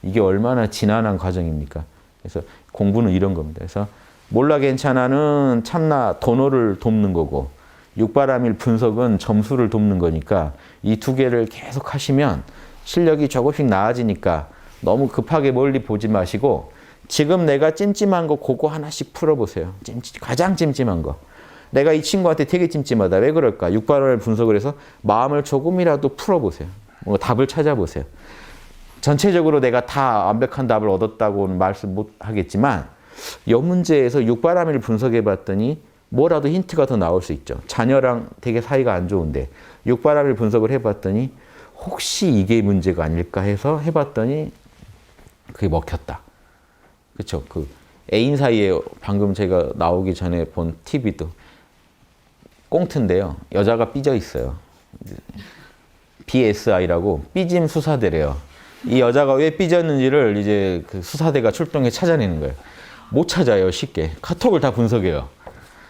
이게 얼마나 지난한 과정입니까? 그래서 공부는 이런 겁니다. 그래서 몰라 괜찮아는 참나 도노를 돕는 거고 육바라밀 분석은 점수를 돕는 거니까 이 두 개를 계속 하시면 실력이 조금씩 나아지니까 너무 급하게 멀리 보지 마시고 지금 내가 찜찜한 거 그거 하나씩 풀어보세요. 가장 찜찜한 거. 내가 이 친구한테 되게 찜찜하다. 왜 그럴까? 육바라밀 분석을 해서 마음을 조금이라도 풀어보세요. 답을 찾아보세요. 전체적으로 내가 다 완벽한 답을 얻었다고는 말씀 못 하겠지만 이 문제에서 육바라밀 분석해 봤더니 뭐라도 힌트가 더 나올 수 있죠. 자녀랑 되게 사이가 안 좋은데 육바라밀 분석을 해봤더니 혹시 이게 문제가 아닐까 해서 해봤더니 그게 먹혔다. 그렇죠. 그 애인 사이에 방금 제가 나오기 전에 본 TV도 꽁트인데요. 여자가 삐져 있어요. BSI라고 삐짐 수사대래요. 이 여자가 왜 삐졌는지를 이제 그 수사대가 출동해 찾아내는 거예요. 못 찾아요, 쉽게. 카톡을 다 분석해요.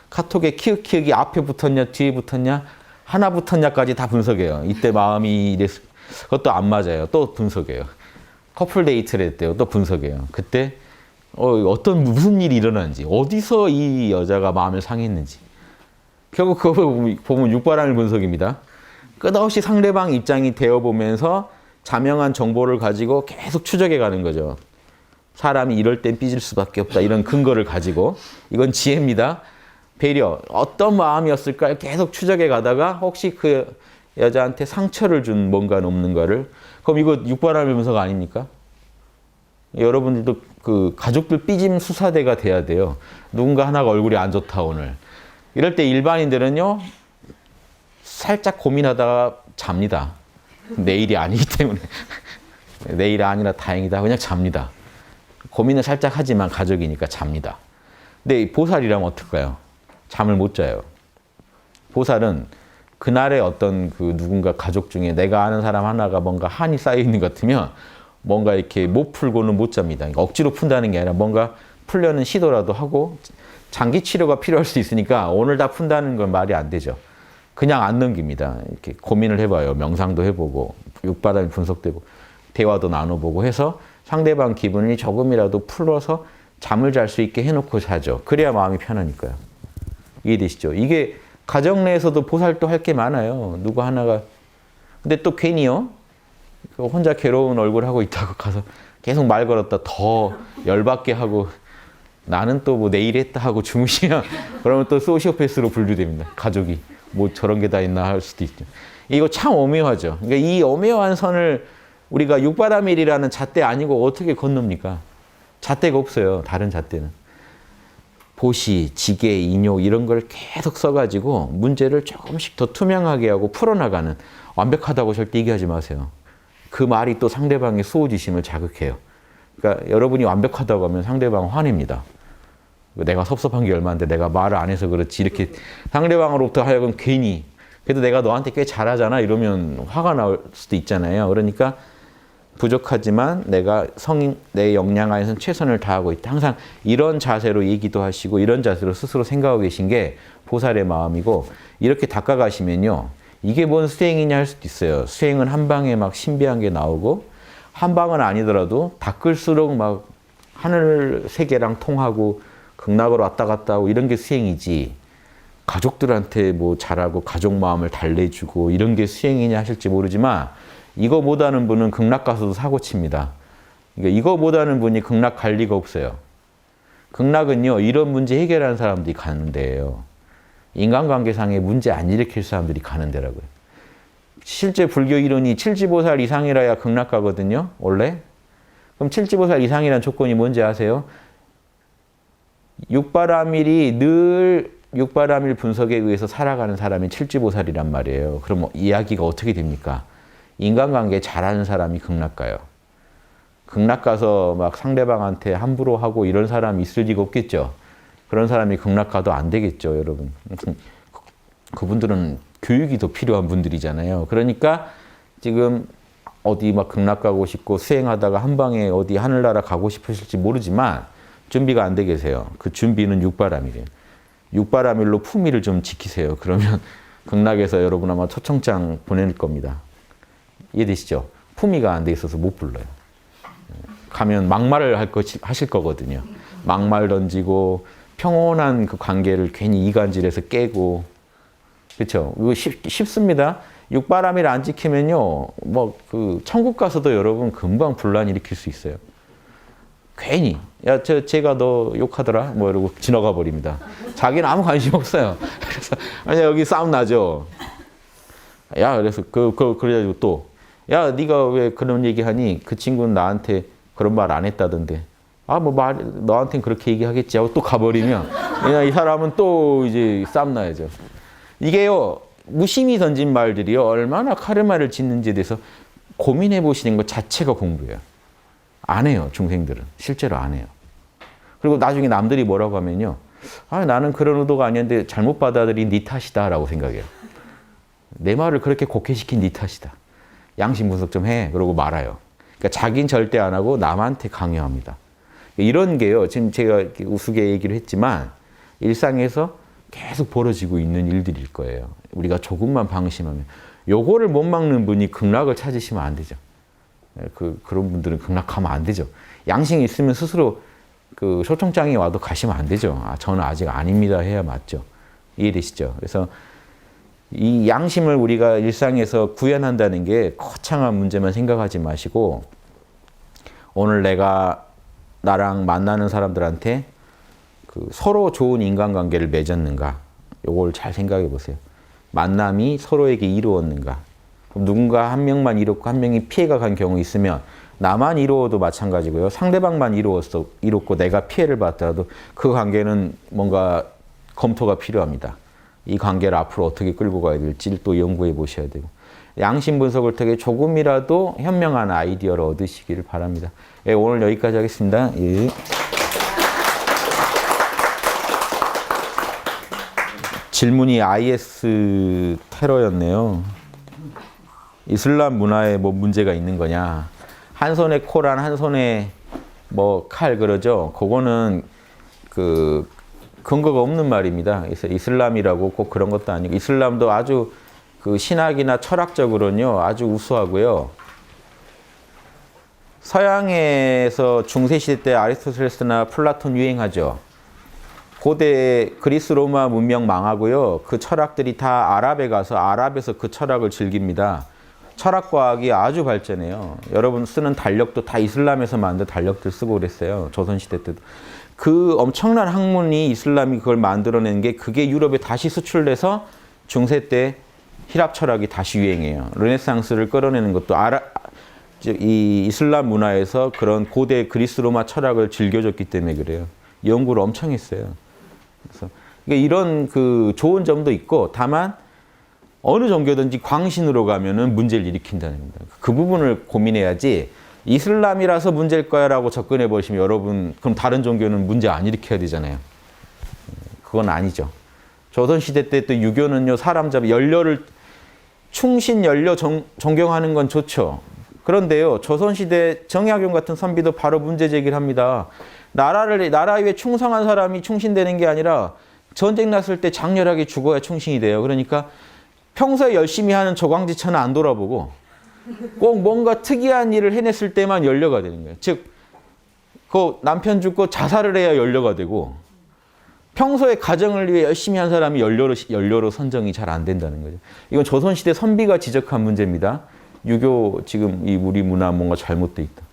카톡에 키읔키읔이 앞에 붙었냐, 뒤에 붙었냐, 하나 붙었냐까지 다 분석해요. 이때 마음이 이랬, 그것도 안 맞아요. 또 분석해요. 커플 데이트를 했대요. 또 분석해요. 그때 무슨 일이 일어났는지, 어디서 이 여자가 마음을 상했는지. 결국 그거 보면 육바람일 분석입니다. 끝없이 상대방 입장이 되어보면서 자명한 정보를 가지고 계속 추적해 가는 거죠. 사람이 이럴 땐 삐질 수밖에 없다. 이런 근거를 가지고. 이건 지혜입니다. 배려. 어떤 마음이었을까 계속 추적해 가다가 혹시 그 여자한테 상처를 준 뭔가 없는가를. 그럼 이거 육바람일 분석 아닙니까? 여러분들도 그 가족들 삐짐 수사대가 돼야 돼요. 누군가 하나가 얼굴이 안 좋다 오늘. 이럴 때 일반인들은요. 살짝 고민하다가 잡니다. 내일이 아니기 때문에. 내일이 아니라 다행이다. 그냥 잡니다. 고민을 살짝 하지만 가족이니까 잡니다. 근데 보살이라면 어떨까요? 잠을 못 자요. 보살은 그날의 어떤 그 누군가 가족 중에 내가 아는 사람 하나가 뭔가 한이 쌓여 있는 것 같으면 뭔가 이렇게 못 풀고는 못 잡니다. 그러니까 억지로 푼다는 게 아니라 뭔가 풀려는 시도라도 하고 장기 치료가 필요할 수 있으니까 오늘 다 푼다는 건 말이 안 되죠. 그냥 안 넘깁니다. 이렇게 고민을 해봐요. 명상도 해보고 육바람이 분석되고 대화도 나눠보고 해서 상대방 기분이 조금이라도 풀어서 잠을 잘 수 있게 해놓고 자죠. 그래야 마음이 편하니까요. 이해되시죠? 이게 가정 내에서도 보살도 할 게 많아요. 누구 하나가. 근데 또 괜히요. 혼자 괴로운 얼굴 하고 있다고 가서 계속 말 걸었다 더 열받게 하고 나는 또 뭐 내일 했다 하고 주무시면 그러면 또 소시오패스로 분류됩니다. 가족이. 뭐 저런 게 다 있나 할 수도 있죠. 이거 참 오묘하죠. 그러니까 이 오묘한 선을 우리가 육바라밀이라는 잣대 아니고 어떻게 건넙니까? 잣대가 없어요. 다른 잣대는. 보시, 지계, 인욕 이런 걸 계속 써가지고 문제를 조금씩 더 투명하게 하고 풀어나가는 완벽하다고 절대 얘기하지 마세요. 그 말이 또 상대방의 수호지심을 자극해요. 그러니까 여러분이 완벽하다고 하면 상대방은 화냅니다. 내가 섭섭한 게 얼마인데 내가 말을 안 해서 그렇지 이렇게 상대방으로부터 하여금 괜히 그래도 내가 너한테 꽤 잘하잖아 이러면 화가 날 수도 있잖아요. 그러니까 부족하지만 내가 내 역량 안에서는 최선을 다하고 있다. 항상 이런 자세로 얘기도 하시고 이런 자세로 스스로 생각하고 계신 게 보살의 마음이고 이렇게 닦아가시면요. 이게 뭔 수행이냐 할 수도 있어요. 수행은 한 방에 막 신비한 게 나오고 한 방은 아니더라도 닦을수록 막 하늘 세계랑 통하고 극락으로 왔다 갔다 하고 이런 게 수행이지 가족들한테 뭐 잘하고 가족 마음을 달래주고 이런 게 수행이냐 하실지 모르지만 이거 못하는 분은 극락 가서도 사고 칩니다. 그러니까 이거 못하는 분이 극락 갈 리가 없어요. 극락은요 이런 문제 해결하는 사람들이 가는 데예요. 인간관계상의 문제 안 일으킬 사람들이 가는 데라고요. 실제 불교 이론이 칠지보살 이상이라야 극락 가거든요. 원래. 그럼 칠지보살 이상이라는 조건이 뭔지 아세요? 육바라밀이 늘 육바라밀 분석에 의해서 살아가는 사람이 칠지보살이란 말이에요. 그럼 이야기가 어떻게 됩니까? 인간관계 잘하는 사람이 극락 가요. 극락 가서 막 상대방한테 함부로 하고 이런 사람이 있을 리가 없겠죠. 그런 사람이 극락 가도 안 되겠죠, 여러분. 그분들은 교육이 더 필요한 분들이잖아요. 그러니까 지금 어디 막 극락 가고 싶고 수행하다가 한 방에 어디 하늘나라 가고 싶으실지 모르지만 준비가 안 돼 계세요. 그 준비는 육바라밀이에요. 육바라밀로 품위를 좀 지키세요. 그러면 극락에서 여러분 아마 초청장 보낼 겁니다. 이해되시죠? 품위가 안 돼 있어서 못 불러요. 가면 막말을 하실 거거든요. 막말 던지고 평온한 그 관계를 괜히 이간질해서 깨고 그렇죠? 이거 쉽습니다. 육바라밀 안 지키면요, 뭐 그 천국 가서도 여러분 금방 분란 일으킬 수 있어요. 괜히 제가 너 욕하더라 뭐 이러고 지나가 버립니다. 자기는 아무 관심 없어요. 그래서 아니 여기 싸움 나죠. 야 그래서 그래가지고 또 야 네가 왜 그런 얘기하니 그 친구는 나한테 그런 말 안 했다던데. 아 뭐 너한테는 그렇게 얘기하겠지 하고 또 가버리면 이 사람은 또 이제 싸움 나야죠. 이게요 무심히 던진 말들이요 얼마나 카르마를 짓는지에 대해서 고민해 보시는 것 자체가 공부예요. 안 해요 중생들은 실제로 안 해요. 그리고 나중에 남들이 뭐라고 하면요 아 나는 그런 의도가 아니었는데 잘못 받아들인 네 탓이다 라고 생각해요. 내 말을 그렇게 곡해시킨 네 탓이다. 양심 분석 좀 해 그러고 말아요. 그러니까 자기는 절대 안 하고 남한테 강요합니다. 이런 게요. 지금 제가 이렇게 우스개 얘기를 했지만 일상에서 계속 벌어지고 있는 일들일 거예요. 우리가 조금만 방심하면. 요거를 못 막는 분이 극락을 찾으시면 안 되죠. 그런 분들은 극락하면 안 되죠. 양심이 있으면 스스로 그 소통장에 와도 가시면 안 되죠. 저는 아직 아닙니다 해야 맞죠. 이해되시죠? 그래서 이 양심을 우리가 일상에서 구현한다는 게 거창한 문제만 생각하지 마시고 오늘 내가 나랑 만나는 사람들한테 그 서로 좋은 인간관계를 맺었는가 요걸 잘 생각해 보세요. 만남이 서로에게 이루었는가. 누군가 한 명만 이뤘고 한 명이 피해가 간 경우 있으면 나만 이루어도 마찬가지고요. 상대방만 이뤘고 내가 피해를 받더라도 그 관계는 뭔가 검토가 필요합니다. 이 관계를 앞으로 어떻게 끌고 가야 될지 또 연구해 보셔야 되고 양심 분석을 통해 조금이라도 현명한 아이디어를 얻으시기를 바랍니다. 예, 오늘 여기까지 하겠습니다. 예. 질문이 IS 테러였네요. 이슬람 문화에 뭐 문제가 있는 거냐. 한 손에 코란 한 손에 뭐 칼 그러죠. 그거는 그 근거가 없는 말입니다. 그래서 이슬람이라고 꼭 그런 것도 아니고 이슬람도 아주 그 신학이나 철학적으로는요 아주 우수하고요. 서양에서 중세시대 때 아리스토텔레스나 플라톤 유행하죠. 고대 그리스 로마 문명 망하고요. 그 철학들이 다 아랍에 가서 아랍에서 그 철학을 즐깁니다. 철학과학이 아주 발전해요. 여러분 쓰는 달력도 다 이슬람에서 만든 달력들 쓰고 그랬어요. 조선시대 때도. 그 엄청난 학문이 이슬람이 그걸 만들어낸 게 그게 유럽에 다시 수출돼서 중세 때 히랍 철학이 다시 유행해요. 르네상스를 끌어내는 것도 이 이슬람 문화에서 그런 고대 그리스 로마 철학을 즐겨줬기 때문에 그래요. 연구를 엄청 했어요. 그래서 이런 그 좋은 점도 있고 다만 어느 종교든지 광신으로 가면은 문제를 일으킨다는 겁니다. 그 부분을 고민해야지 이슬람이라서 문제일 거야라고 접근해 보시면 여러분 그럼 다른 종교는 문제 안 일으켜야 되잖아요. 그건 아니죠. 조선시대 때 또 유교는요 사람 잡아 연료를 충신 연료 존경하는 건 좋죠. 그런데요 조선시대 정약용 같은 선비도 바로 문제 제기를 합니다. 나라 위에 충성한 사람이 충신되는 게 아니라 전쟁 났을 때 장렬하게 죽어야 충신이 돼요. 그러니까 평소에 열심히 하는 조광지천은 안 돌아보고 꼭 뭔가 특이한 일을 해냈을 때만 연료가 되는 거예요. 즉, 그 남편 죽고 자살을 해야 연료가 되고 평소에 가정을 위해 열심히 한 사람이 연료로 선정이 잘 안 된다는 거죠. 이건 조선시대 선비가 지적한 문제입니다. 유교 지금 이 우리 문화 뭔가 잘못돼 있다.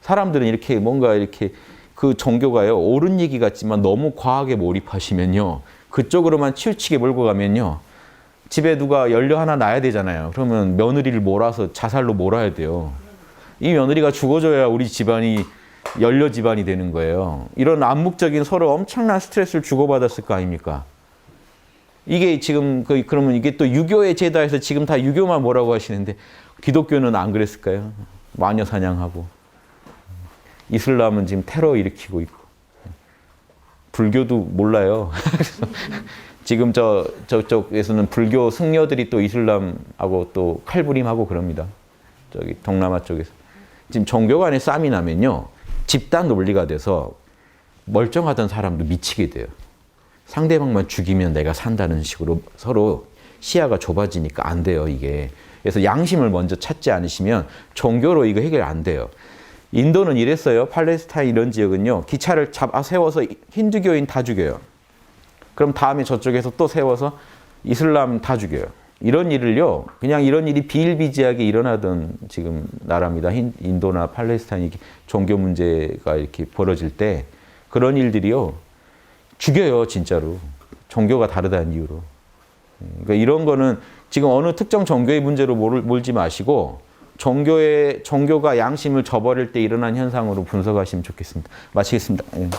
사람들은 이렇게 뭔가 이렇게 그 종교가요 옳은 얘기 같지만 너무 과하게 몰입하시면요 그쪽으로만 치우치게 몰고 가면요 집에 누가 연료 하나 놔야 되잖아요. 그러면 며느리를 몰아서 자살로 몰아야 돼요. 이 며느리가 죽어줘야 우리 집안이 연료 집안이 되는 거예요. 이런 암묵적인 서로 엄청난 스트레스를 주고받았을 거 아닙니까? 이게 지금 그러면 이게 또 유교의 제도에서 지금 다 유교만 뭐라고 하시는데 기독교는 안 그랬을까요? 마녀 사냥하고 이슬람은 지금 테러 일으키고 있고 불교도 몰라요. 지금 저쪽에서는 불교 승려들이 또 이슬람하고 또 칼부림하고 그럽니다. 저기 동남아 쪽에서. 지금 종교 간에 싸움이 나면요. 집단 논리가 돼서 멀쩡하던 사람도 미치게 돼요. 상대방만 죽이면 내가 산다는 식으로 서로 시야가 좁아지니까 안 돼요, 이게. 그래서 양심을 먼저 찾지 않으시면 종교로 이거 해결 안 돼요. 인도는 이랬어요. 팔레스타인 이런 지역은요. 기차를 세워서 힌두교인 다 죽여요. 그럼 다음에 저쪽에서 또 세워서 이슬람 다 죽여요. 이런 일을요. 그냥 이런 일이 비일비재하게 일어나던 지금 나라입니다. 인도나 팔레스타인이 종교 문제가 이렇게 벌어질 때 그런 일들이요. 죽여요. 진짜로. 종교가 다르다는 이유로. 그러니까 이런 거는 지금 어느 특정 종교의 문제로 몰지 마시고 종교가 양심을 저버릴 때 일어난 현상으로 분석하시면 좋겠습니다. 마치겠습니다. 예.